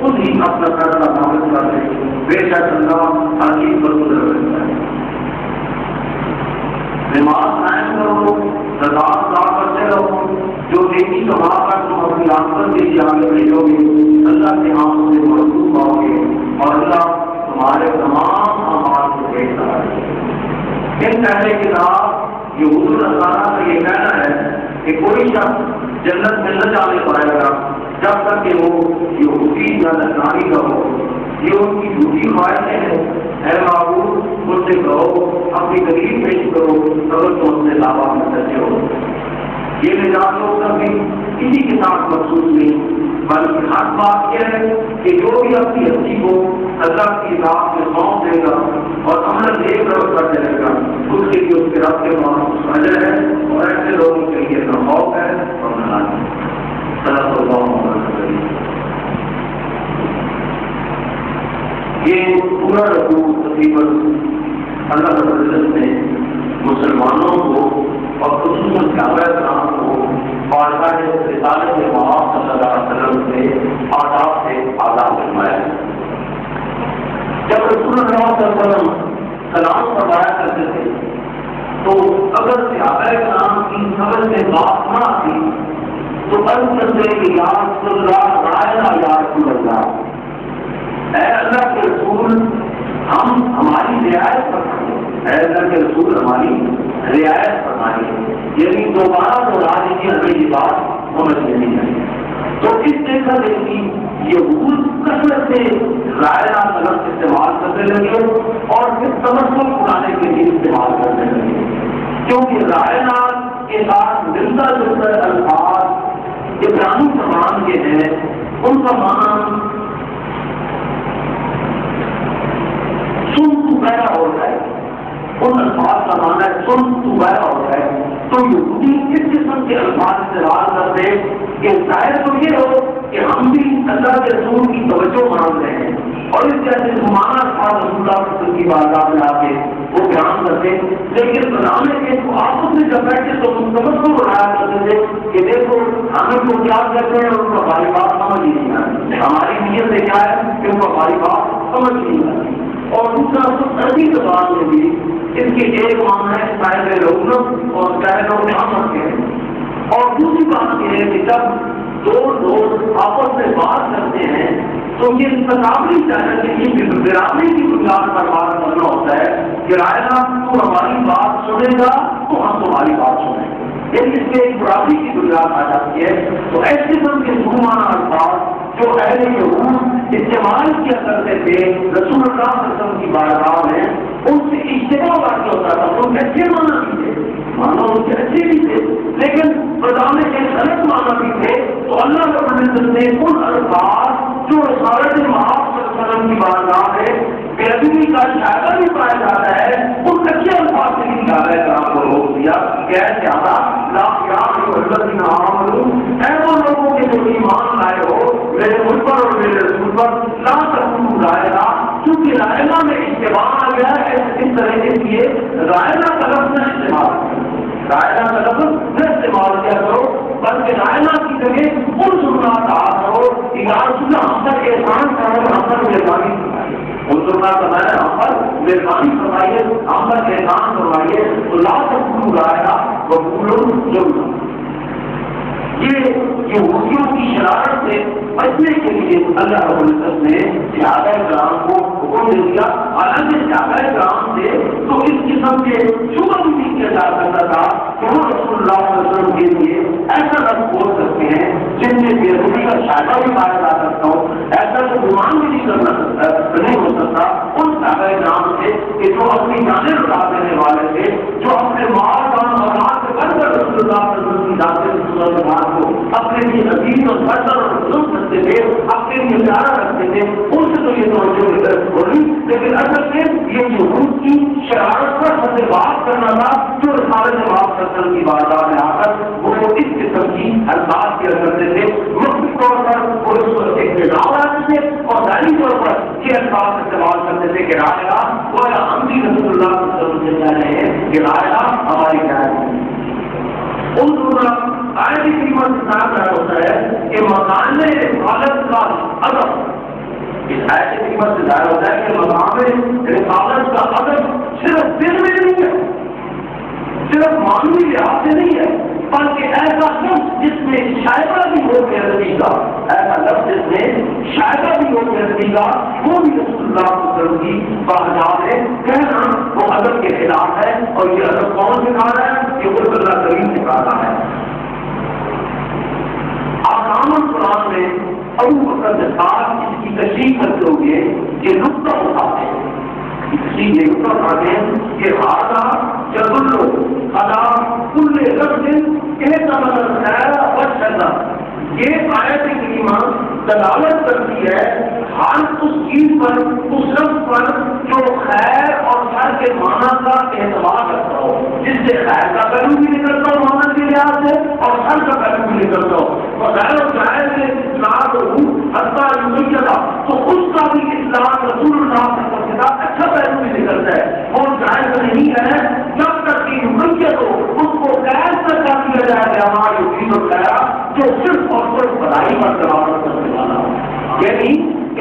خود ہی اپنا فیصلہ ثابت کر دے. بے شک اللہ ہر چیز پر قدرت رکھتا ہے. نماز قائم کرو زکات ادا کرتے رہو جو نیکی کما کر تم اپنی آخرت کے لیے آگے بھیجو گے اللہ کے ہاں سے محفوظ پاؤ گے اور اللہ تمہارے تمام اعمال کو دیکھتا ہے. ان پہلے کتاب یہود نصارہ کا یہ کہنا ہے کہ کوئی شخص جنت میں نہ جانے پائے گا جب تک کہ وہ یہودی یا نصرانی کا ہو. یہ ان کی جھوٹی خواہشیں ہیں. اے معبود مجھ سے کہو اپنی دلیل پیش کرو اگر تم سے دعویٰ کر سکتے ہو. یہ نجات لوگ کبھی کسی کے ساتھ مخصوص نہیں بلکہ حق بات یہ ہے کہ جو بھی اپنی ہستی کو اللہ کی ذات میں سونپ دے گا اور عمل ایک طرف کر دے گا اس کے لیے اس کے رب کے پاس اجر ہے اور ایسے لوگوں کے لیے نہ خوف ہے اور نہ لاج ہے. صلی اللہ علیہ وسلم. یہ پورا رکوع تقریباً اللہ رب العزت نے مسلمانوں کو اور خصوصاً صحابہ کرام کو بارگاہ رسالت مآب صلی اللہ علیہ وسلم سے آداب سے آزاد فرمایا. جب رسول اللہ صلی اللہ علیہ وسلم سلام فرمایا کرتے تھے تو اگر صحابہ کرام کی سمجھ میں بات نہ آتی تو عرض کرتے کہ یا رسول اللہ رائنا یا رسول اللہ، اے اللہ کے رسول ہم ہماری رعایت فرمائیے، اے اللہ کے رسول ہماری رعایت فرمائیے، یعنی دوبارہ دوہرا دیجیے، ہمیں یہ بات سمجھ لینی چاہیے۔ تو اس دیکھا دیکھی یہود کثرت سے رائنا لفظ استعمال کرنے لگے اور پھر تمسک اڑانے کے لیے استعمال کرنے لگے، کیونکہ رائنا کے ساتھ ملتا جلتا الفاظ ابراہیم زبان کے ہیں، ان کا معنی سن تو پیدا ہو جائے، ان الفاظ کا معنی ہے سن تو پیدا ہو جائے۔ تو یہودی اس قسم کے الفاظ استعمال کرتے کہ ظاہر تو یہ ہو کہ ہم بھی اللہ کے رسول کی توجہ مانگ رہے ہیں، اور اس جیسے زمانہ تھا رسول اللہ کے رسول کی بارگاہ میں آ کے وہ بیان کرتے، لیکن بنانے کے تو آپس میں جب بیٹھے تو تبصرہ اڑایا کرتے تھے کہ دیکھو ہمیں کو کیا کہتے ہیں اور ان کو ہماری بات سمجھ ہی نہیں آتی، ہماری نیت سے کیا ہے کہ ان کو ہماری بات سمجھ نہیں آتی۔ اور دوسرا عربی زبان میں بھی اس کی ایک معنی ہے صاحب رغبت اور صاحب رحمت کے، اور دوسری بات یہ ہے کہ جب دو لوگ آپس میں بات کرتے ہیں تو یہ تقابلی چاہیے کہ یہ برابری کی بنیاد پر بات کرنا ہوتا ہے کہ رائنا تو ہماری بات سنے گا تو ہم تمہاری بات سنیں گے، یعنی اس میں ایک برابری کی بنیاد آ جاتی ہے۔ تو ایسے قسم کے معنی الفاظ جو اہل یہود استعمال کیا کرتے تھے رسول اللہ صلی اللہ علیہ وسلم کی بارگاہ میں، ان سے اجتماع واقع ہوتا تھا، ان کے اچھے معنی بھی تھے، معنی ان کے اچھے بھی تھے، لیکن بتانے کے غلط معنی بھی تھے۔ تو اللہ رب العزت نے ان الفاظ جو رسالت محمد صلی اللہ علیہ وسلم کی بارگاہ میں بے ادبی کا شائبہ بھی پایا جاتا ہے، ان اچھے الفاظ سے بھی صحابہ کرام کو روک دیا کہ ایسے آتا لا الذین آمنوا، اے وہ لوگوں کے جو ایمان لائے ہو میرے مجھ پر اور میرے رسول پر، لا تقولوا رائنا، کیونکہ رائنا میں اشتباہ آ گیا ہے، اس طرح کے لیے رائنا کا لفظ نہ استعمال کرو، رائنا کا لفظ نہ استعمال کیا کرو، بلکہ رائنا کی جگہ ان سننا کہا کرو کہ یا رسول اللہ ہم پر احسان کرو، ہم پر مہربانی فرمائیے، ان سننا کا میں ہم پر مہربانی فرمائیے، ہم پر احسان فرمائیے، تو لا تقولوا رائنا وقولوا ذرنا۔ یہ یہودیوں کی شرارت سے بچنے کے لیے اللہ رب العزت نے صحابہ کرام کو حکم دے دیا، حالانکہ صحابہ کرام سے تو اس قسم کے شبہ بھی نہیں کیا جا سکتا تھا کہ وہ رسول اللہ صلی اللہ علیہ وسلم کے لیے ایسا لفظ بول سکتے ہیں جن میں بے ادبی کا شائبہ بھی پایا جا سکتا ہو، ایسا تو گمان بھی نہیں ہو سکتا ان صحابہ کرام سے کہ جو اپنی جانیں لٹا دینے والے تھے، جو اپنے مال اور اولاد سے بڑھ کر رسول اللہ صلی اللہ علیہ وسلم کی ذات کو اپنے لیے عزیز اور بہتر اور بزرگ رکھتے تھے، اپنے لیے پیارا رکھتے تھے، ان سے تو یہ توجہ ہو رہی، لیکن اصل میں یہ یہود کی شرارت پر ہم سے بات کرنا تھا جو رسالت محمد کی بارگاہ میں آ کر وہ اس قسم کی الفاظ کیا کرتے تھے، مختلف طور پر وہ اس کو اقتدار آتے تھے اور ظاہری طور پر یہ الفاظ استعمال کرتے تھے کہ رائے وہ ہم بھی رسول اللہ صلی اللہ علیہ وسلم سے کہہ رہے ہیں کہ رائے ہماری کیا ہے۔ ان دونوں آئے کی قیمت اتنا ہوتا ہے کہ مکان رسالت کا ادب، اس آئے کی قیمت سے ظاہر ہوتا ہے کہ مقام رسالت کا ادب صرف دل میں نہیں ہے، صرف معمولی لحاظ سے نہیں ہے، بلکہ ایسا لفظ جس میں شائبہ بھی ہو بے ادبی کا، ایسا لفظ جس میں شائبہ بھی ہو بے ادبی کا، وہ بھی رسول اللہ صلی اللہ علیہ وسلم کی بارگاہ میں کہنا وہ ادب کے خلاف ہے، اور یہ ادب کون سکھا رہا ہے؟ یہ خود اللہ کریم سکھا رہا ہے۔ آسام القرآن میں ابو بکر کے ساتھ اس کی تشریح کرتے ہوئے یہ نقطہ اٹھاتے ہیں، یہ نقطہ اٹھاتے ہیں کہ ہاتھا جب لوگ ادا کل لفظ خیر و شر، یہ آیت کریمہ دلالت کرتی ہے ہر اس چیز پر، اس لفظ پر جو خیر اور شر کے معنی کا اعتبار رکھتا ہو، جس سے خیر کا پہلو بھی نکلتا ہو معنی کے لحاظ سے اور شر کا پہلو بھی نکلتا ہو، اور غیر و شاعر سے اصلاح حتیٰ تھا تو اس کا بھی اسلام رسول اللہ کے ساتھ اچھا پہلو بھی نکلتا ہے، اور جائز نہیں ہے جب تک کہ ملکیت ہو اس کو قید تک کر دیا جائے گا ہماری دین و خیر جو صرف اور صرف بھلائی پر تلاوت کرنے والا ہو۔ یعنی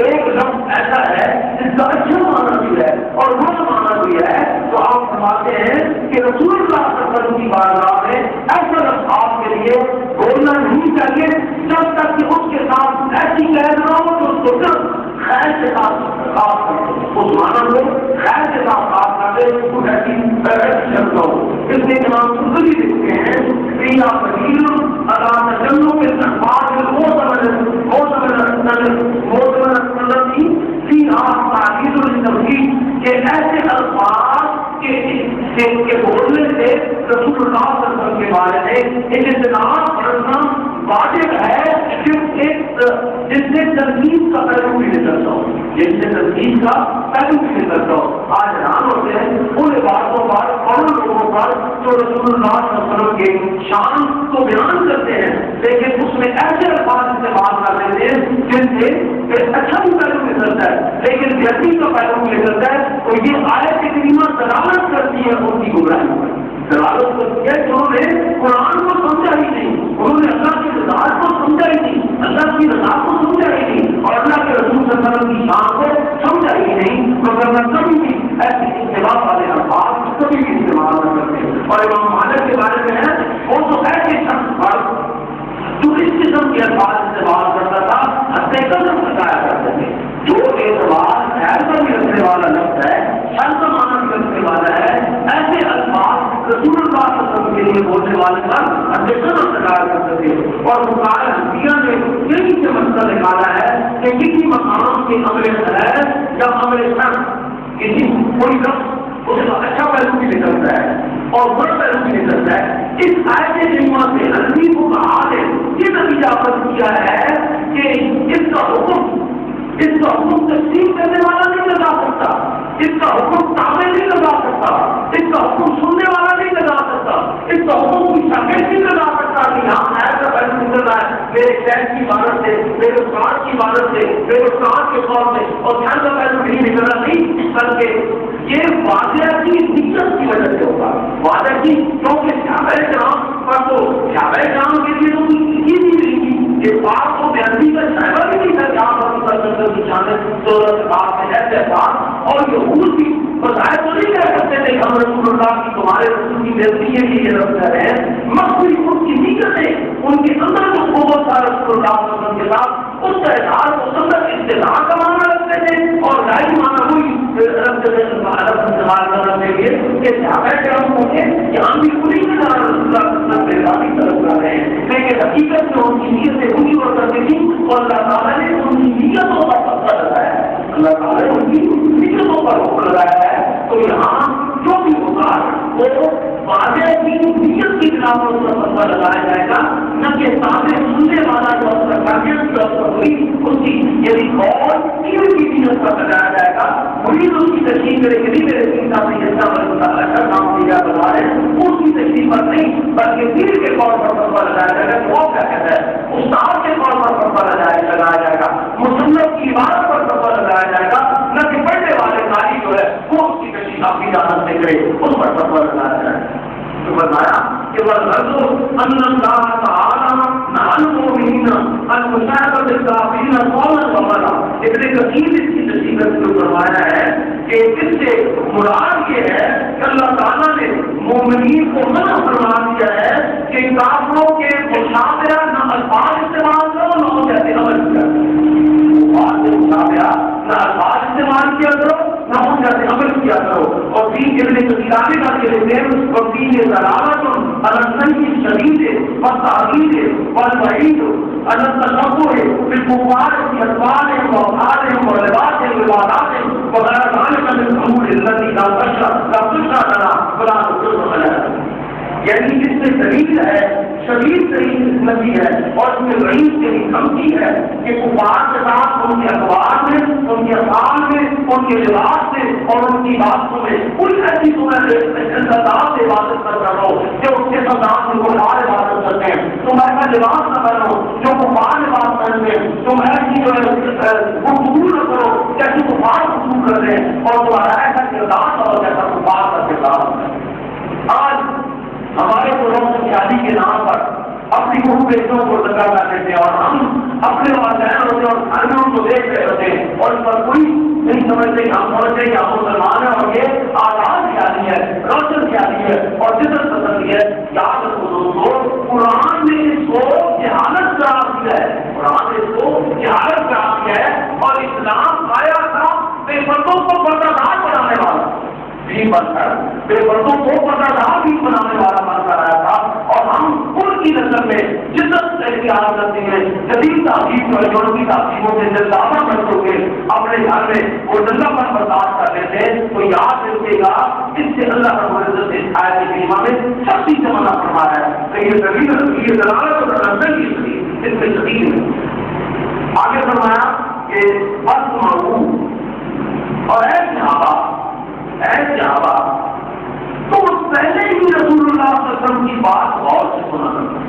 ایک لفظ ایسا ہے جس کا اچھا معنی بھی ہے اور برا معنی بھی ہے، تو آپ فرماتے ہیں کہ رسول اللہ کرتا ہوں. اس میں تمام خود لکھتے ہیں فیہا قلیل علی تجنب الالفاظ المعتمدۃ فیہا تعلیل للتوحید کہ ایسے الفاظ کے بولنے سے رسول اللہ صلی اللہ علیہ وسلم کے بارے میں ایک اطلاع پڑھنا واجب ہے جس سے تنقید کا پہلو بھی نکلتا ہو، جس سے تنقید کا پہلو بھی نکلتا ہو. آج حیران ہوتے ہیں ان باتوں پر اور ان لوگوں پر جو رسول اللہ صلی اللہ علیہ وسلم کے شان کو بیان کرتے ہیں لیکن اس میں ایسے الفاظ استعمال کر لیتے ہیں جن سے ایک اچھا بھی پہلو نکلتا ہے لیکن غلطی کا پہلو بھی نکلتا ہے. تو یہ آیت کریمہ دلالت کرتی ہے ان کی گمراہی پر، دلالت کرتی ہے کہ انہوں نے قرآن کو سمجھا ہی نہیں، انہوں نے اللہ کی رضاعت کو سمجھا ہی نہیں، اللہ کی رضاعت کو سمجھا ہی نہیں اور اللہ کے رسول صلی اللہ علیہ وسلم کی شان کو سمجھا ہی نہیں. مگر کبھی بھی ایسے اتباع والے الفاظ کبھی بھی استعمال نہ کرتے. اور امام مالک کے بارے میں ہے وہ تو ایسے شخص پر جو اس قسم کے الفاظ استعمال کرتا تھا حتیٰ قدم بتایا کرتے تھے. جو اعتبار خیر کا بھی رکھنے والا لفظ ہے، شر کا معنی بھی رکھنے والا ہے، ایسے الفاظ رسول اللہ صلی اللہ علیہ وسلم کے لیے بولنے والے پر حتیٰ قدم بتایا کرتے تھے. اور مقابل حدیث نے یہی سے مسئلہ نکالا ہے کہ کسی مقام کے عمل خیر یا عمل شر کسی کوئی لفظ اس کا اچھا پہلو بھی نکلتا ہے اور برا پہلو بھی نکلتا ہے. اس آیت کریمہ سے حدیث کو کہا ہے یہ نتیجہ حاصل کیا ہے کہ اس کا حکم تسلیم کرنے والا نہیں لگا سکتا، اس کا حکم تابع نہیں لگا سکتا، اس کا حکم سننے والا نہیں لگا سکتا، اس کا حکم کوئی شاگرد نہیں لگا سکتا کہ ہاں خیر کا پہلو نکل رہا ہے میرے شہر کی عبادت سے، میرے استاد کی عبادت سے، میرے استاد کے طور سے اور شر کا پہلو نہیں نکل رہا. نہیں، بلکہ یہ واضح کی نیت کی وجہ سے ہوگا. واضح کی کیونکہ صحابہ کرام پر تو صحابہ کرام کے لیے تو یہ نہیں ملی یہ بات کو بیانی کا شائبہ بھی نہیں تھا کہ آپ کی جانب صورت بات میں ایسے بات اور یہود بھی بظاہر تو نہیں کہہ سکتے تھے کہ ہم رسول اللہ کی تمہارے رسول کی بےعزتی کے لیے یہ رکھ رہے ہیں. مخصوص ان کی نیت ہے ان کے اندر جو قوت تھا رسول اللہ صلی اللہ علیہ وسلم کے ساتھ اس کا اظہار کو سندر اصطلاح کا معنی رکھتے تھے اور ظاہری معنی وہی رکھتے تھے استعمال کرنے کے لیے کہ صحابہ کرام کو کہ ہم بھی پوری طرح رسول اللہ صلی اللہ علیہ وسلم کی طرف کر رہے ہیں لیکن حقیقت میں ان کی نیت سے وہی ہو کرتی تھی اور اللہ تعالیٰ نے ان کی نیتوں پر پتہ لگایا ہے. اللہ تعالیٰ نے ان کی نیتوں پر حکم لگایا ہے. تو یہاں جو بھی ہوگا وہ واضح کی نیت کی بنا پر اس کا پتہ لگایا جائے گا نہ کہ سامنے سننے والا جو اس کا ٹارگیٹ جو ہوئی اس کی یعنی اور کی نیت پر لگایا جائے گا. وہی اس کی تشریح کرے کہ میرے سیتا میں جتنا اچھا کام کیا بتا رہے ہیں اس کی تشریح پر نہیں بلکہ دل کے طور پر پتہ لگایا جائے گا. وہ کیا کہتا ہے استاد کے طور پر پتہ لگایا جائے گا، مصنف کی عبادت پر پتہ لگایا جائے گا، نہ کہ پڑھنے والے قاری جو ہے وہ اس کی تشریح اپنی جانب سے کرے اس پر پتہ لگایا جائے گا. تو فرمایا کہ وَالْغَرْضُ أَنَّ اللَّهَ تَعَالَىٰ نَهَى الْمُؤْمِنِينَ عَنْ مُشَاهَدَةِ الْكَافِرِينَ قَوْلًا وَعَمَلًا. ابن کثیر اس کی تشریح میں فرمایا ہے کہ اس سے مراد یہ ہے کہ اللہ تعالیٰ نے مومنین کو منع فرما دیا ہے کہ کافروں کے مشابہہ نہ الفاظ استعمال کرو نہ ان جیسے عمل کیا مشابہہ نہ الفاظ استعمال کیا کرو نہ ان جیسے عمل کیا کرو. اور دین ابن کثیر کا کہتے ہیں اور دین دلالت الگ شدید والتعدید والوعید التصور بالكفار في أسمائهم وأفعالهم ولباسهم وعاداتهم وغير ذلك من الأمور التي لا تشرع لنا ولا تقر لنا. یعنی اس میں دلیل ہے شدید ترین قسمتی ہے اور اس میں وعید سے دھمکی ہے کہ کفار کے ساتھ ان کے اخبار میں ان کے افعال میں ان کے لباس میں اور ان کی باتوں میں کوئی ایسی صورت سے عبادت کر رہا ہو جو اس کے ساتھ میں کفار عبادت کرتے ہیں. تم ایسا لباس نہ کرو جو کفار لباس کرتے ہیں، تم ایسی جو ہے گفتگو نہ کرو جیسے کفار گفتگو کر رہے ہیں اور تمہارا ایسا کردار ہو جیسا کفار کا کردار ہوتا ہے. آج ہمارے لوگوں کی شادی کے نام پر اپنی گرو بیٹوں کو لگا کر دیتے ہیں اور ہم اپنے والدین ہوتے ہیں اور گھر میں ان کو دیکھ رہے ہوتے ہیں اور اس پر کوئی نہیں سمجھتے کہ ہم سمجھتے کہ ہم مسلمان ہیں اور یہ آزاد شادی ہے، روشن شادی ہے اور جدت پسندی ہے. یاد رکھو دوستو قرآن نے اس کو جہالت قرار دیا ہے، قرآن نے اس کو جہالت قرار دیا ہے اور اسلام آیا تھا بے پردوں کو پردہ دار بنانے والا. نشین بن کر بے پردوں کو پردہ بھی بنانے والا بن کر آیا تھا، اور ہم ان کی نظر میں جدت اختیار کرتے ہیں، جدید تہذیب اور یورپی تہذیبوں کے زیادہ بچوں کے اپنے گھر میں وہ ننگا پن برداشت کر لیتے ہیں، تو یاد رکھے گا اس سے اللہ رب العزت نے آیت کریمہ میں سختی سے منع فرمایا ہے کہ یہ زمین یہ دلالت اور اندر کی اس میں شدید ہے۔ آگے فرمایا کہ بس معروف اور اے صحابہ تو پہلے ہی رسول اللہ صلی اللہ علیہ وسلم کی بات غور سے سنا کرو،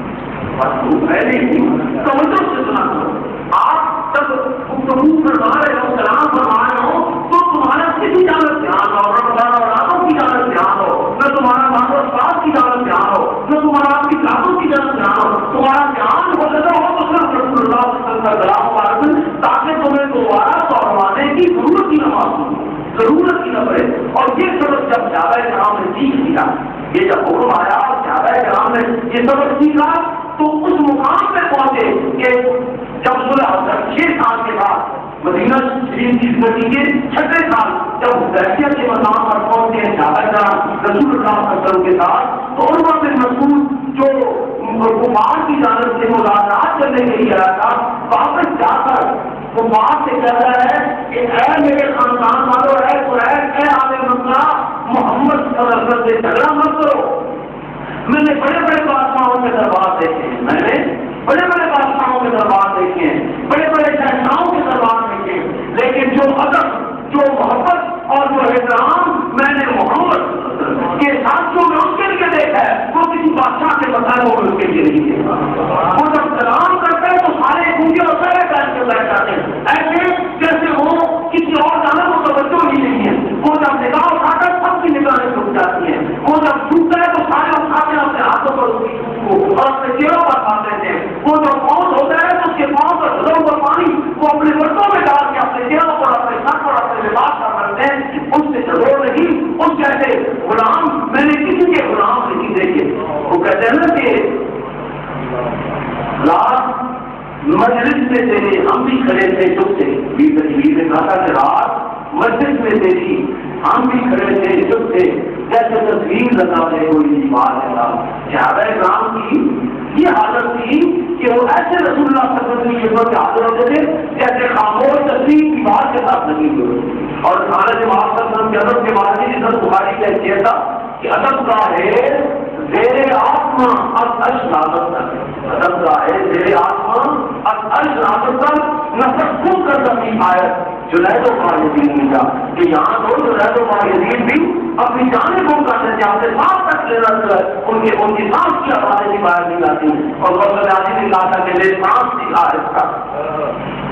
بس پہلے ہی توجہ سے سنا کرو۔ آپ جب گفتگو فرما رہے ہو، کلام فرما رہے ہو، تو تمہارا کسی جانب دھیان ہو، رمضان اور راتوں کی جانب دھیان ہو، نہ تمہارا مال و اسباب کی جانب دھیان ہو، نہ تمہارا آپ کی راتوں کی جانب دھیان ہو، تمہارا دھیان ہو لگا ہو تو صرف رسول اللہ صلی اللہ علیہ وسلم کا کلام مبارک، تاکہ تمہیں دوبارہ دوہرانے کی ضرورت ہی نہ محسوس ہو، ضرورت ہی نہ پڑے۔ اور یہ سبق جب صحابہ کرام نے سیکھ لیا، یہ جب حکم آیا اور صحابہ کرام نے یہ سبق سیکھا تو اس مقام پہ پہنچے کہ جب صلح 6 سال کے بعد مدینہ شریف کی زندگی کے 6 سال جب حدیبیہ کے مقام پر پہنچے ہیں صحابہ کرام رسول اللہ صلی اللہ علیہ وسلم کے ساتھ، تو عروہ بن مسعود جو کفار کی جانب سے مذاکرات کرنے کے لیے آیا تھا، واپس جا کر وہ بات سے کہتا ہے کہ اے میرے خاندان والوں، اے قریش، اے آل مکہ، محمد صلی اللہ علیہ وسلم سے جھگڑا مت کرو۔ میں نے بڑے بڑے بادشاہوں کے دربار دیکھے ہیں، میں نے بڑے بڑے بادشاہوں کے دربار دیکھے ہیں، بڑے بڑے شہنشاہوں کے دربار دیکھے ہیں، لیکن جو ادب، جو محبت اور جو احترام میں نے محمد کے ساتھ جو میں اس کے لیے دیکھا ہے وہ کسی بادشاہ کے بتائے وہ اس کے لیے نہیں دیکھا۔ وہ جب سلام کرتے ہیں تو سارے گونگے اور سارے بیٹھ کے بیٹھ جاتے ہیں، ایسے جیسے وہ کسی اور جانب کو توجہ ہی نہیں ہے۔ وہ جب نگاہ اٹھاتا ہے سب کی نگاہیں جھک جاتی ہیں، وہ جب چھوٹتا ہے تو سارے اٹھاتے ہیں اپنے ہاتھوں پر اس کی چھوٹ کو اور اپنے چہروں پر کھا دیتے ہیں۔ وہ جب موت ہوتا ہے تو اس کے پاؤں پر گھروں پر پانی وہ اپنے بردوں میں ڈال کے اپنے چہروں پر، اپنے سر پر، اپنے لباس پر رکھتے ہیں۔ اس سے ضرور نہیں، اس جیسے غلام میں نے کسی کے غلام نہیں دیکھے۔ وہ کہتے ہیں نا کہ رات مجلس میں تیرے ہم بھی کھڑے تھے چپ سے، بیوی نے کہا تھا کہ رات مسجد میں تیری ہم بھی کھڑے تھے چپ سے، جیسے تصویر لگا دے کوئی بات ہے۔ صحابہ کرام کی یہ حالت تھی کہ وہ ایسے رسول اللہ صلی اللہ علیہ وسلم کی خدمت میں حاضر ہوتے تھے جیسے خاموش تصویر کی بات کے ساتھ لگی ہوئی۔ اور حالت جماعت صلی اللہ علیہ وسلم کے ادب کے بارے میں حضرت بخاری کا یہ تھا کہ ادب کا ہے زیر آسما اب عرش نازل تک، ادب کا ہے زیر آسما اب عرش نازل تک نفس خود کر سکتی آیت جنید و ماہدین کا کہ یہاں تو جنید و ماہدین بھی اپنی جانیں گم کرتے تھے، آپ سے سانس تک لینا ان کی سانس کی آوازیں بھی باہر نہیں آتی۔ اور بہت عاجز نے کہا تھا کہ لے سانس کی آہستہ،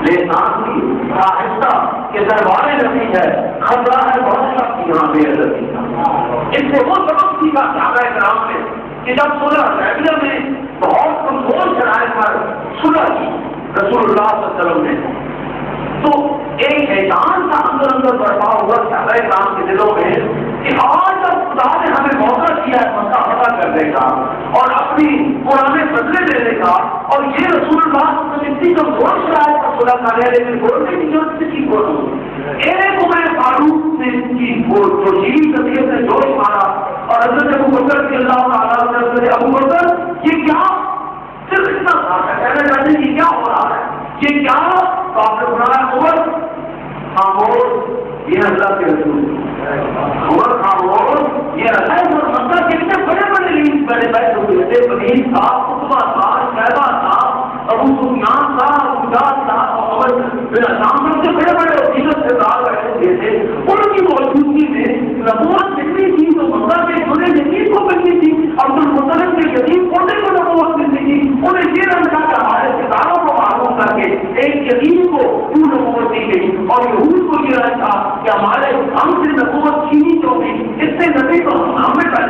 لے سانس کی آہستہ کہ دربارے نبی ہے، خطرہ ہے بہت سخت یہاں بے عزتی کا۔ اس سے وہ سبق سیکھا صحابہ کرام نے کہ جب صلح حدیبیہ میں بہت کمزور شرائط پر صلح کی رسول اللہ صلی اللہ علیہ وسلم نے، تو ایک احسان کا اندر برپا ہوا صحابہ کرام کے دلوں میں کہ آج جب خدا نے ہمیں موقع دیا ہے مکہ فتح کرنے کا اور اپنی پرانے بدلے دینے کا، اور یہ رسول اللہ صلی اللہ علیہ وسلم اتنی کمزور شرائط پر صلح کر رہے ہیں، لیکن بولنے کی ضرورت کسی کو نہیں۔ ایک عمر فاروق نے ان کی جو شیریں طبیعت نے جوش مارا اور حضرت ابو بکر رضی اللہ تعالیٰ عنہ، ابو بکر یہ کیا صرف اتنا تھا کہنا چاہتے ہیں کہ کیا ہو رہا ہے، یہ کیا؟ تو آپ نے سنایا عمر خاموش، یہ اللہ کے رسول، عمر خاموش یہ اللہ کے رسول۔ مطلب کتنے بڑے بڑے لیڈر بڑے بیٹھے ہوئے تھے، ولید تھا، عتبہ تھا، شیبہ تھا، ابو سفیان تھا، ابو جہل تھا، عمر بن عثمان سے بڑے بڑے عقیدت سے دار بیٹھے ہوئے تھے۔ ان کی موجودگی میں نبوت ملنی تھی تو مکہ کے جڑے یتیم کو ملنی تھی، عبد المطلب کے یتیم پوتے کو نبوت ملنی تھی۔ انہیں یہ رنگا کہ ہمارے ستاروں کو معلوم کر کے ایک یتیم کو کیوں نبوت دی گئی، اور یہود کو یہ رنگ تھا کہ ہمارے ہم سے نبوت چھینی جو بھی اس سے نبی کو ہم میں پیدا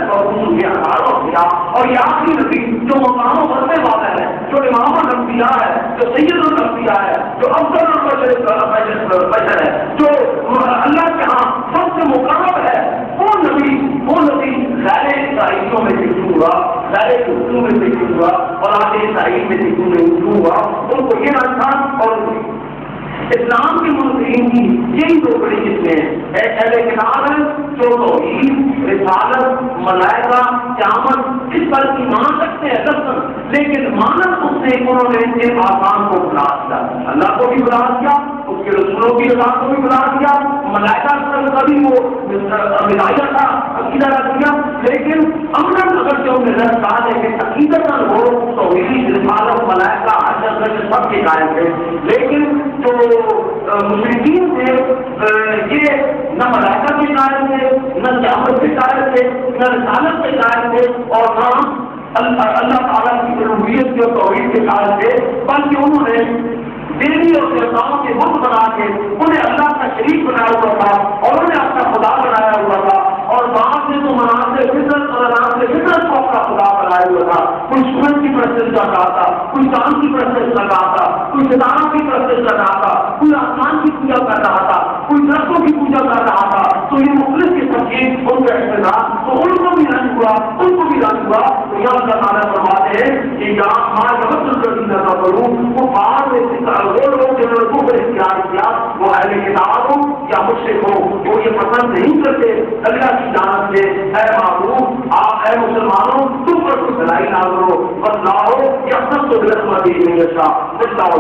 کیا، اور یہ آخری نبی جو مقام بننے والا ہے، جو امام الانبیاء ہے، جو سید الانبیاء ہے، جو افضل البشر ہے، جو اللہ کے ہاں سب سے مقرب ہے، وہ نبی غیر عیسائیوں میں سے کیوں ہوا، غیر اردو میں سے کیوں ہوا، اور آگے عیسائی میں سے کیوں نہیں ہوا، ان کو یہ رنگ تھا۔ اور اسلام کے منکرین کی یہی دو بڑی قسمیں ہیں، اہل کتاب ہے جو توحید، رسالت، ملائکہ، قیامت اس پر ایمان رکھتے ہیں لفظ، لیکن مانت اس سے انہوں نے ان آسان کو بلا دیا، اللہ کو بھی بلا دیا، اس کے رسولوں کی اطاعت کو بھی بلا دیا، ملائکہ کبھی وہ ملائکہ کا عقیدہ رکھ دیا، لیکن امن اگر جو نظر آ ہے کہ عقیدت ہو توحید، رسالت، ملائکہ، عجز سب کے قائم تھے، لیکن جو مشرکین تھے یہ نہ ملائکہ کے قائل تھے، نہ قیامت کے قائل تھے، نہ رسالت کے قائل تھے، اور نہ اللہ تعالیٰ کی ربوبیت کے اور توحید کے قائل تھے، بلکہ انہوں نے دیوی اور دیوتاؤں کے بت بنا کے انہیں اللہ کا شریک بنایا ہوا تھا اور انہیں اپنا خدا بنایا ہوا تھا، اور بعد میں تو مناظر فطرت اور مناظر فطرت کو اپنا خدا بنایا ہوا تھا، کوئی سورج کی پرستش کر رہا تھا، کوئی چاند کی پرستش کر رہا تھا، کوئی ستاروں کی پرستش کر رہا تھا، کوئی آسمان کی پوجا کر رہا تھا، کوئی درختوں کی پوجا کر رہا تھا، تو یہ مختلف قسم کی ان کا اختلاف، تو ان کو بھی رنج ہوا، ان کو بھی رنج ہوا، تو یہاں اللہ تعالیٰ فرماتے ہیں کہ یہاں ہمارے کا کروں وہ بعد میں وہ لوگ جنہوں نے کفر اختیار کیا وہ اہل کتاب ہو یا مشرک ہو، وہ یہ پسند نہیں کرتے اللہ کی جانب سے اے معبود آپ اے مسلمانوں تم پر کوئی بھلائی نہ کرو بدلاؤ یا سب کو رسمت نہیں اچھا بدلاؤ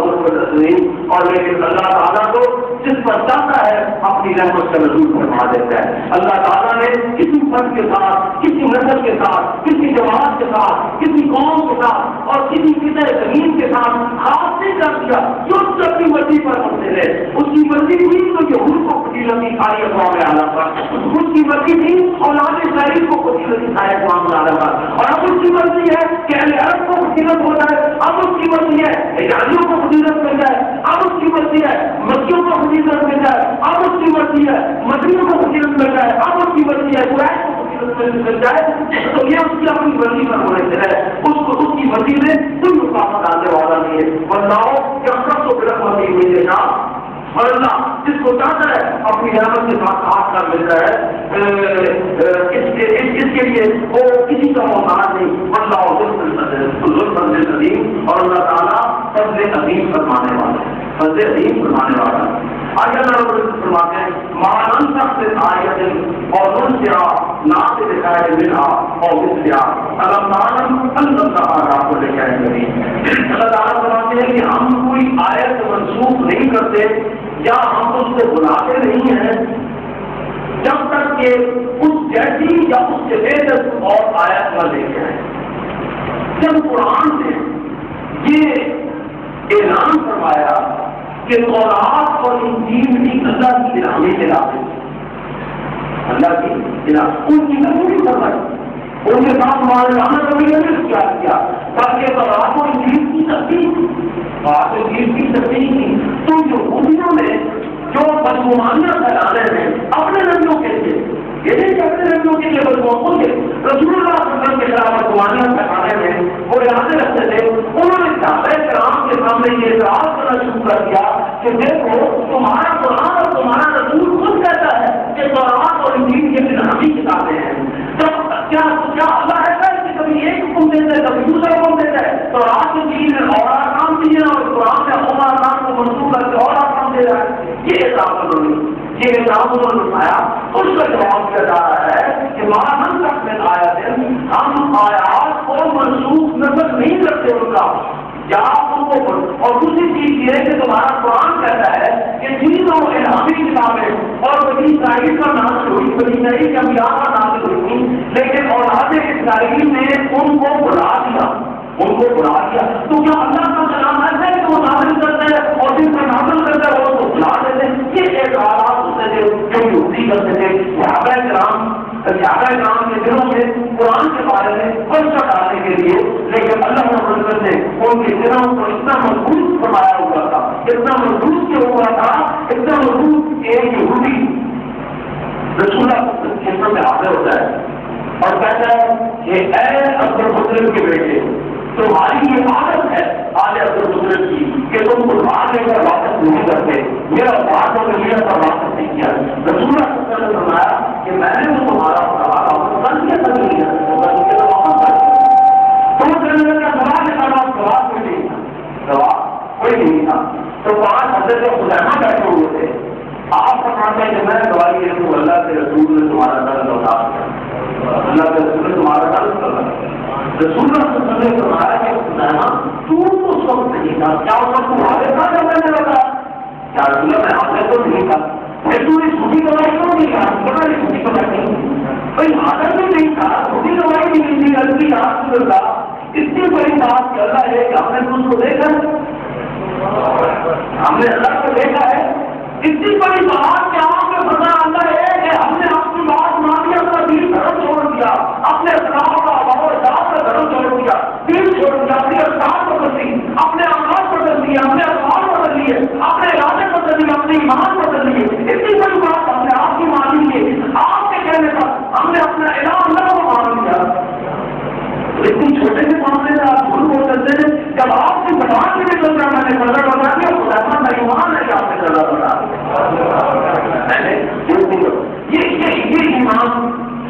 نہیں، اور لیکن اللہ تعالیٰ کو جس پر چاہتا ہے اپنی رحمت کا نزول فرما دیتا ہے۔ اللہ تعالیٰ نے کسی فرد کے ساتھ، کسی نسل کے ساتھ، کسی جماعت کے ساتھ، کسی قوم کے ساتھ اور کسی فطر زمین کے ساتھ خاص نہیں کر دیا جو اپنی مرضی پر ہوتے رہے، اس کی مرضی تھی تو یہود کو فضیلت کی ساری اقوام اعلیٰ پر، اس کی مرضی تھی اولاد اسرائیل کو فضیلت کی ساری اقوام اعلیٰ پر، اور اب اس کی مرضی ہے کہ اہل عرب کو فضیلت ہو جائے، اب اس کی مرضی ہے ایرانیوں کو فضیلت مل جائے، اب اس کی مرضی ہے مکیوں کو فضیلت مل جائے، اب اس کی مرضی ہے مدنیوں کو فضیلت مل جائے، اب اس کی مرضی ہے قریش کو فضیلت مل جائے، تو یہ اس کی اپنی مرضی پر ہونے سے ہے، اس کی مرضی میں کوئی رکاوٹ ڈالنے والا نہیں ہے، بتاؤ کہ سب کو برحمت ہوئی ہے نا، اور اللہ جس کو چاہتا ہے اپنی رحمت کے ساتھ خاص کر لیتا ہے، اس کے لیے وہ کسی کا محتاج نہیں، اللہ عظیم، اور اللہ تعالیٰ فضل عظیم فرمانے والا ہے، فضل عظیم فرمانے والا ہے۔ آگے اللہ فرماتے ہیں مانن تخت آیت اور نسیا ناصر دکھائے ملا اور مسیا اللہ تعالیٰ کو لے کے کریں۔ اللہ تعالیٰ فرماتے ہیں کہ ہم کوئی آیت منسوخ نہیں کرتے یا ہم اس کو بلاتے نہیں ہیں جب تک کہ اس جیسی یا اس سے بہتر اور آیت نہ لے کے آئے۔ جب قرآن نے یہ اعلان فرمایا کہ تورات اور انجیل بھی اللہ کی الہامی کتاب ہے، اللہ کی کتاب ان کی نبی فرمائی، ان کے ساتھ ہمارے لانا کبھی نہیں کیا بلکہ تورات اور انجیل کی تصدیق، بات انجیل کی تصدیق کی، تو یہودیوں نے جو بدگمانیاں پھیلانے ہیں اپنے نبیوں کے لیے، یہ نہیں کہ اپنے نبیوں کے لیے بدگمانوں کے رسول اللہ صلی اللہ علیہ وسلم کے خلاف بدگمانیاں پھیلانے میں وہ یاد رکھتے تھے، انہوں نے صحابہ کرام کے سامنے یہ اعتراض کرنا شروع کر دیا کہ دیکھو تمہارا قرآن اور تمہارا رسول خود کہتا ہے کہ تورات اور انجیل یہ الہامی کتابیں ہیں، کیا اللہ ایسا ہے کہ کبھی ایک حکم دیتا ہے کبھی دوسرا حکم دیتا ہے؟ تورات انجیل میں اور آسان دیے اور قرآن میں اور آسان کو منسوخ کر کے اور آسان دے رہا ہے، یہ اعتراض انہوں نے یہ اعتراض انہوں نے اٹھایا۔ اس کا جواب دیا جا رہا ہے کہ مانن تک میں آیا ہے ہم آیات کو منسوخ نظر نہیں کرتے ان کا یا ان کو، اور دوسری چیز یہ ہے کہ تمہارا قرآن کہتا ہے کہ تینوں الہامی کتابیں اور بنی اسرائیل کا نازل ہوئی، بنی اسرائیل کے انبیاء کا نازل ہوئی، لیکن اولاد اسرائیل نے ان کو بلا دیا، ان کو بلا دیا، تو کیا اللہ کا کلام ایسا ہے کہ وہ نازل کرتا ہے اور جن کو نازل کرتا ہے وہ کو بلا دیتے ہیں؟ یہ اعتراضات ہوتے تھے جو یہودی کرتے تھے، صحابہ کرام کے دلوں میں قرآن کے بارے میں فلسفہ ڈالنے کے لیے، لیکن اللہ رب العزت نے ان کے دلوں کو اتنا مضبوط فرمایا ہوا تھا، اتنا مضبوط کیا ہوا تھا، اتنا مضبوط کہ یہودی رسول اللہ کی خدمت میں حاضر ہوتا ہے اور کہتا ہے کہ اے عبد المطلب کے بیٹے تمہاری یہ عادت ہے آل عبد المطلب کی کہ تم قربان لے کر واپس نہیں کرتے، میرا بات اور میرا پر واپس نہیں کیا۔ رسول اللہ صلی اللہ علیہ وسلم نے فرمایا کہ میں نے تو تمہارا واپس کر دیا تھا، نہیں کیا تم کرنے کا سوال کے بعد جواب کوئی نہیں تھا، جواب کوئی نہیں تھا۔ تو 5 حضرت خزیمہ رسول اللہ صلی اللہ علیہ وسلم نے فرمایا کہ خزیمہ تو اس وقت نہیں تھا، کیا اس وقت تمہارے ساتھ جب میں نے رکھا؟ کیا رسول اللہ میں حاضر تو نہیں تھا، پھر تو نے جھوٹی گواہی کیوں نہیں کہا؟ بڑا جھوٹی گواہی نہیں بھائی، حاضر بھی نہیں تھا، جھوٹی گواہی نہیں ملتی غلطی آپ کی اللہ اتنی بڑی بات کہ اللہ ہے کہ ہم نے اس کو دیکھا، ہم نے اللہ کو دیکھا ہے، اتنی بڑی بات کہ آپ کو پتا اللہ ہے کہ ہم نے آپ کی بات مانی، اپنا دین دھرم چھوڑ دیا، اپنے اسلام کا باوجات کا دھرم چھوڑ دیا، دین چھوڑ دیا، اپنے اسلام بدل دی، اپنے آغاز بدل دیے، اپنے اخبار بدل لیے، اپنے ارادے بدل لیے، اپنے ایمان بدل لیے، اتنی بڑی بات ہم نے آپ کی مانی ہے، آپ کے کہنے پر ہم نے اپنا الہ اللہ کو مان لیا۔ اتنی چھوٹے سے معاملے میں آپ بھول ہو سکتے ہیں، جب آپ کی زبان سے بھی چل رہا میں نے قدر بتا دیا، خدا کا ایمان ہے کہ آپ نے قدر بتا یہ ایمان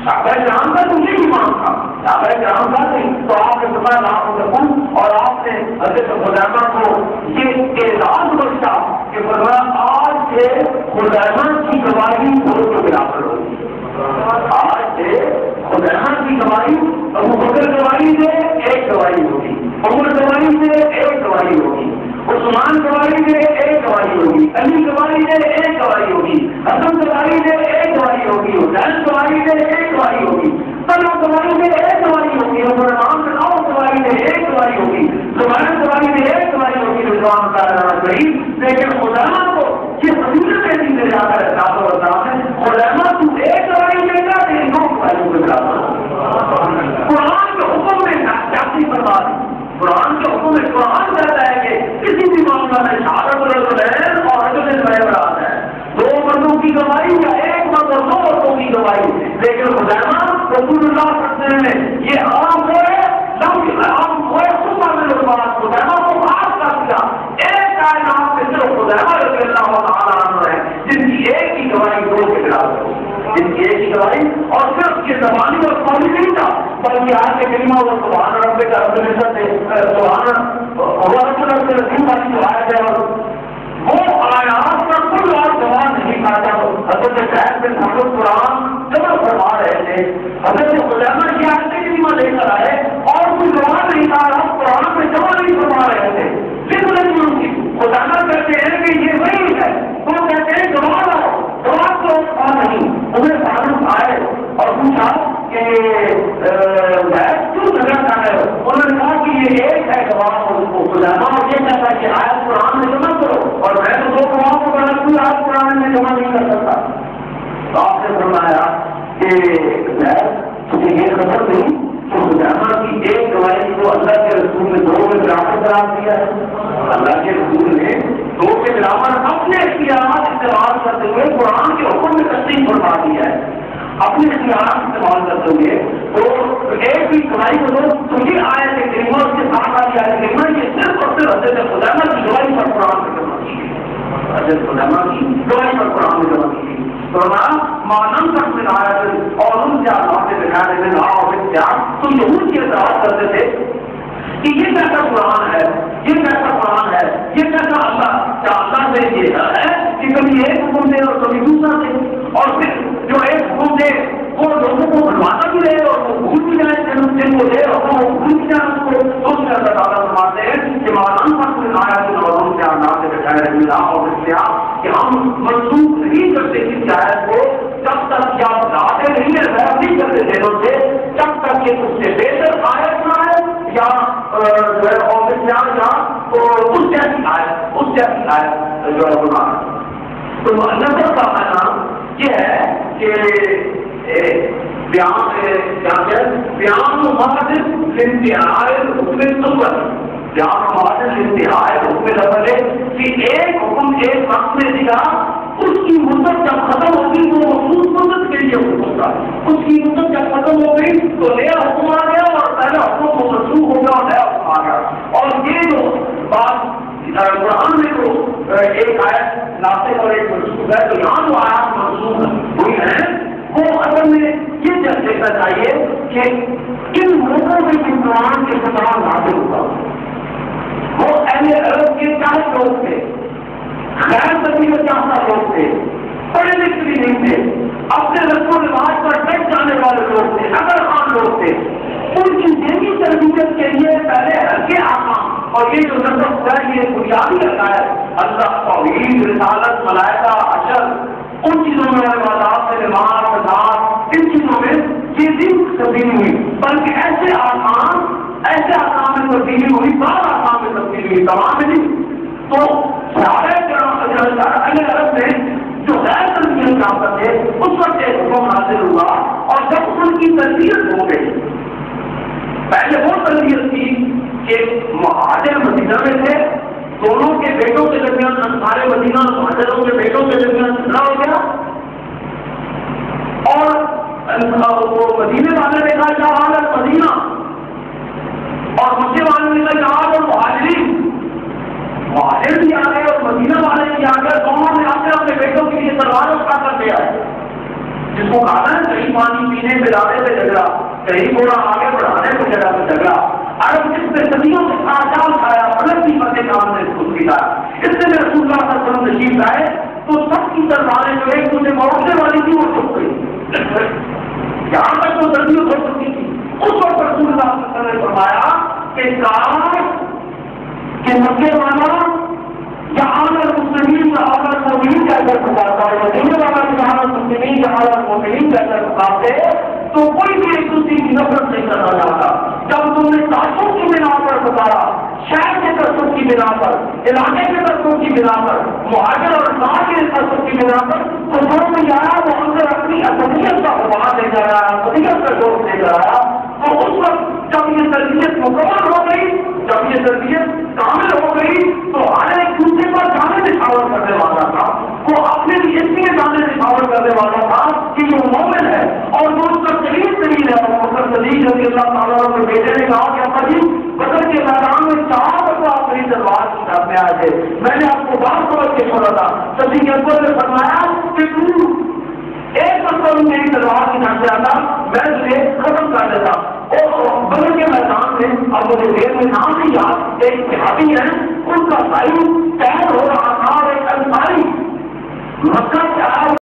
صحابہ کرام کا تو یہ ایمان تھا، صحابہ کرام کا تو آپ نے بتایا آپ اور آپ نے حضرت خزیمہ کو یہ اعزاز بخشا کہ فرمایا آج سے خزیمہ کی گواہی دو کے برابر ہوگی، آج سے خزیمہ کی گواہی ابو بکر گواہی سے ایک گواہی ہوگی، عمر گواہی سے ایک گواہی ہوگی، عثمان گواہی سے ایک گواہی ہوگی، علی گواہی سے ایک گواہی ہوگی، حسن گواہی سے ایک گواہی ہوگی، حسین گواہی سے ایک گواہی ہوگی، طلحہ گواہی سے ایک گواہی ہوگی، عثمان بن عوف گواہی سے ایک گواہی ہوگی، زبیر گواہی سے ایک گواہی ہوگی، رضوان اللہ علیہ۔ لیکن خزیمہ کو یہ فضیلت کیسی مل جاتا ہے صاحب و صاحب ہے، خزیمہ تو ایک گواہی دے گا تیری دو گواہیوں کے برابر۔ قرآن کے حکم میں کافی برباد، قرآن کے حکم میں قرآن کہتا ہے کہ کسی بھی معاملہ میں شہادت الرجلین اور رجل المرأۃ ہے، دو مردوں کی گواہی یا ایک مرد اور دو مردوں کی گواہی، لیکن خزیمہ رسول اللہ صلی اللہ علیہ وسلم نے یہ عام ہوئے عام ہوئے خود عامل بات خزیمہ کو خاص کر دیا، ایک کائنات میں صرف خزیمہ رضی اللہ تعالیٰ عنہ ہے جن کی ایک کی گواہی دو کے برابر ہو، جن کی ایک کی گواہی، اور صرف اس کی زبانی اور قولی نہیں تھا بلکہ آج کے کلمہ وہ سبحان رب کا رب العزت ہے، سبحان رب العزت والی جو آیت ہے وہ آیات کا کوئی اور زبان نہیں تھا۔ جب حضرت شاہد بن حمد قرآن جمع فرما رہے تھے، حضرت خزیمہ یہ آیت کلمہ لے کر آئے اور کوئی زبان نہیں تھا، آپ قرآن میں جمع نہیں فرما رہے تھے، ذکر نہیں ان کی، خزیمہ کہتے ہیں کہ یہ وہی ہے، وہ کہتے ہیں جواب آؤ، جواب تو نہیں، انہیں معلوم آئے اور پوچھا کہ کیوں جھگڑا کر رہے ہو؟ انہوں نے کہا کہ یہ ایک ہے جواب اس کو خزیمہ یہ کہتا ہے کہ آیت قرآن میں جمع کرو، اور میں تو دو گواہوں کو بنا کوئی آیت قرآن میں جمع نہیں کر سکتا۔ تو آپ نے فرمایا کہ تجھے یہ خبر نہیں کہ خزیمہ کی ایک گواہی کو اللہ کے رسول نے دو میں برابر قرار دیا ہے، اللہ کے رسول نے دو کے برابر اپنے اختیارات استعمال کرتے ہوئے قرآن کے حکم میں تسلیم فرما دیا ہے، اپنے اختیارات استعمال کرتے ہوئے تو ایک بھی گواہی کو دو تو یہ آیت کریمہ اس کے ساتھ والی آیت کریمہ یہ صرف اور صرف حضرت خزیمہ کی گواہی پر قرآن میں جمع کی گئی، حضرت خزیمہ کی گواہی پر قرآن میں جمع کی گئی۔ مانم تک میں آیت اور ان کے اللہ سے دکھانے میں اور تو یہود کی اطاعت کرتے تھے کہ یہ کیسا قرآن ہے، یہ کیسا قرآن ہے، یہ کیسا اللہ سے یہ ہے کہ کبھی ایک حکم دے اور کبھی دوسرا دے، اور پھر جو ایک حکم دے وہ لوگوں کو بنوانا بھی دے اور وہ بھول بھی جائے جن کو دے اور وہ بھول بھی جائے اس کو، تو اس میں اللہ تعالیٰ فرماتے ہیں کہ مانم تک میں آیت اور ان کے اللہ سے دکھانے میں اور کہ ہم منسوخ نہیں کرتے کسی آیت کو جب تک یا لاتے نہیں ہے، غیر نہیں کرتے دلوں سے جب تک کہ اس سے بہتر آیت نہ ہے یا اس جیسی آیت جو ہے بنا ہے۔ تو نظر کا معنی یہ ہے کہ بیان مہادر انتہائی حکم صبر، بیان مہادر انتہائی حکم لفظ ہے کہ ایک حکم ایک وقت میں دیا، اس کی مدت جب ختم ہوگی وہ مخصوص مدت کے لیے حکم تھا، اس کی مدت جب ختم ہو گئی تو نیا حکم آ گیا اور پہلا حکم کو منسوخ ہو گیا اور نیا حکم آ گیا۔ اور یہ جو بات قرآن میں تو ایک آیت ناسخ اور ایک منسوخ ہے، تو یہاں جو آیات منسوخ ہوئی ہیں وہ اصل میں یہ دیکھنا چاہیے کہ کن لوگوں میں قرآن کے قرآن حاصل ہوتا، وہ اہل عرب کے چاہے لوگ تھے، غیر بدی میں چاہتا لوگ تھے، پڑھے لکھے بھی نہیں تھے، اپنے رسم و رواج پر ڈٹ جانے والے لوگ تھے، اگر خان لوگ تھے، ان کی ذہنی تربیت تربیت کے لیے پہلے ہلکے آسان اور یہ جو نصب ہے یہ بنیادی عقائد اللہ توحید رسالت ملائکہ حشر ان چیزوں میں عبادات نماز ذات ان چیزوں میں چیزیں تبدیلی ہوئی بلکہ ایسے آسان میں تبدیلی ہوئی بعض آسان میں تبدیلی ہوئی تمام نہیں تو سارے عرب میں جو غیر تربیت یافتہ تھے اس وقت ایک حکم نازل ہوا اور جب ان کی تربیت ہو گئی پہلے وہ تربیت تھی کہ مہاجر مدینہ میں تھے دونوں کے بیٹوں کے درمیان انصار مدینہ مہاجروں کے بیٹوں کے درمیان جھگڑا ہو گیا اور وہ مدینے والے نے کہا کیا حال ہے مدینہ اور مکے والے نے کہا کیا حال ہے مہاجرین مہاجر بھی آ گئے اور مدینہ والے بھی آ گئے دونوں نے آ کر اپنے بیٹوں کے لیے تلوار اٹھا کر دیا جس کو کہا ہے کہیں پانی پینے پلانے سے جھگڑا کہیں تھوڑا آگے بڑھانے کو جگہ سے جھگڑا عرب جس نے صدیوں سے آجال کھایا الگ کی فتح کام نے خود بھی لایا اس سے میں رسول اللہ صلی اللہ علیہ وسلم نشیب لائے تو سب کی تلواریں جو ایک دوسرے موڑنے والی تھی وہ چھپ گئی یہاں تک وہ تربیت ہو چکی تھی اس وقت رسول اللہ صلی اللہ علیہ وسلم نے فرمایا کہ کاش کہ مکے والا یا عالم مسلمین یا عالم مومنین کا اگر پکارتا ہے مدینے والا کہ عالم مسلمین یا عالم مومنین کا اگر پکارتے تو کوئی بھی ایک دوسرے کی نفرت نہیں کرنا چاہتا جب تم نے تعصب کی بنا پر پکارا شہر کے تعصب کی بنا پر علاقے کے تعصب کی بنا پر مہاجر اور انصار کے تعصب کی بنا پر تو جو بھی آیا وہ اندر اپنی اصلیت کا غبار لے کر آیا اصلیت کا جوش لے کر آیا تو اس وقت جب یہ تربیت مکمل ہو گئی جب یہ تربیت کامل ہو گئی تو ہر ایک دوسرے پر جانے دکھاوٹ کرنے والا تھا وہ اپنے لیے اس لیے جانے دکھاوٹ کرنے والا تھا کہ وہ مومن ہے اور وہ اس کا شریف نہیں ہے اور صدیق رضی اللہ تعالیٰ کے بیٹے نے کہا کہ ابا جی بدر کے میدان میں 4 دفعہ اپنی تلوار کی طرف میں آئے تھے میں نے آپ کو بات سمجھ کے چھوڑا تھا صدیق اکبر نے فرمایا کہ تو ایک مرتبہ میری تلوار کی طرف سے آتا میں تجھے ختم کر دیتا اور بدر کے میدان میں اب مجھے دیر میں نام نہیں یاد ایک صحابی ہے ان کا بھائی قید ہو رہا تھا اور ایک انصاری مکہ سے آیا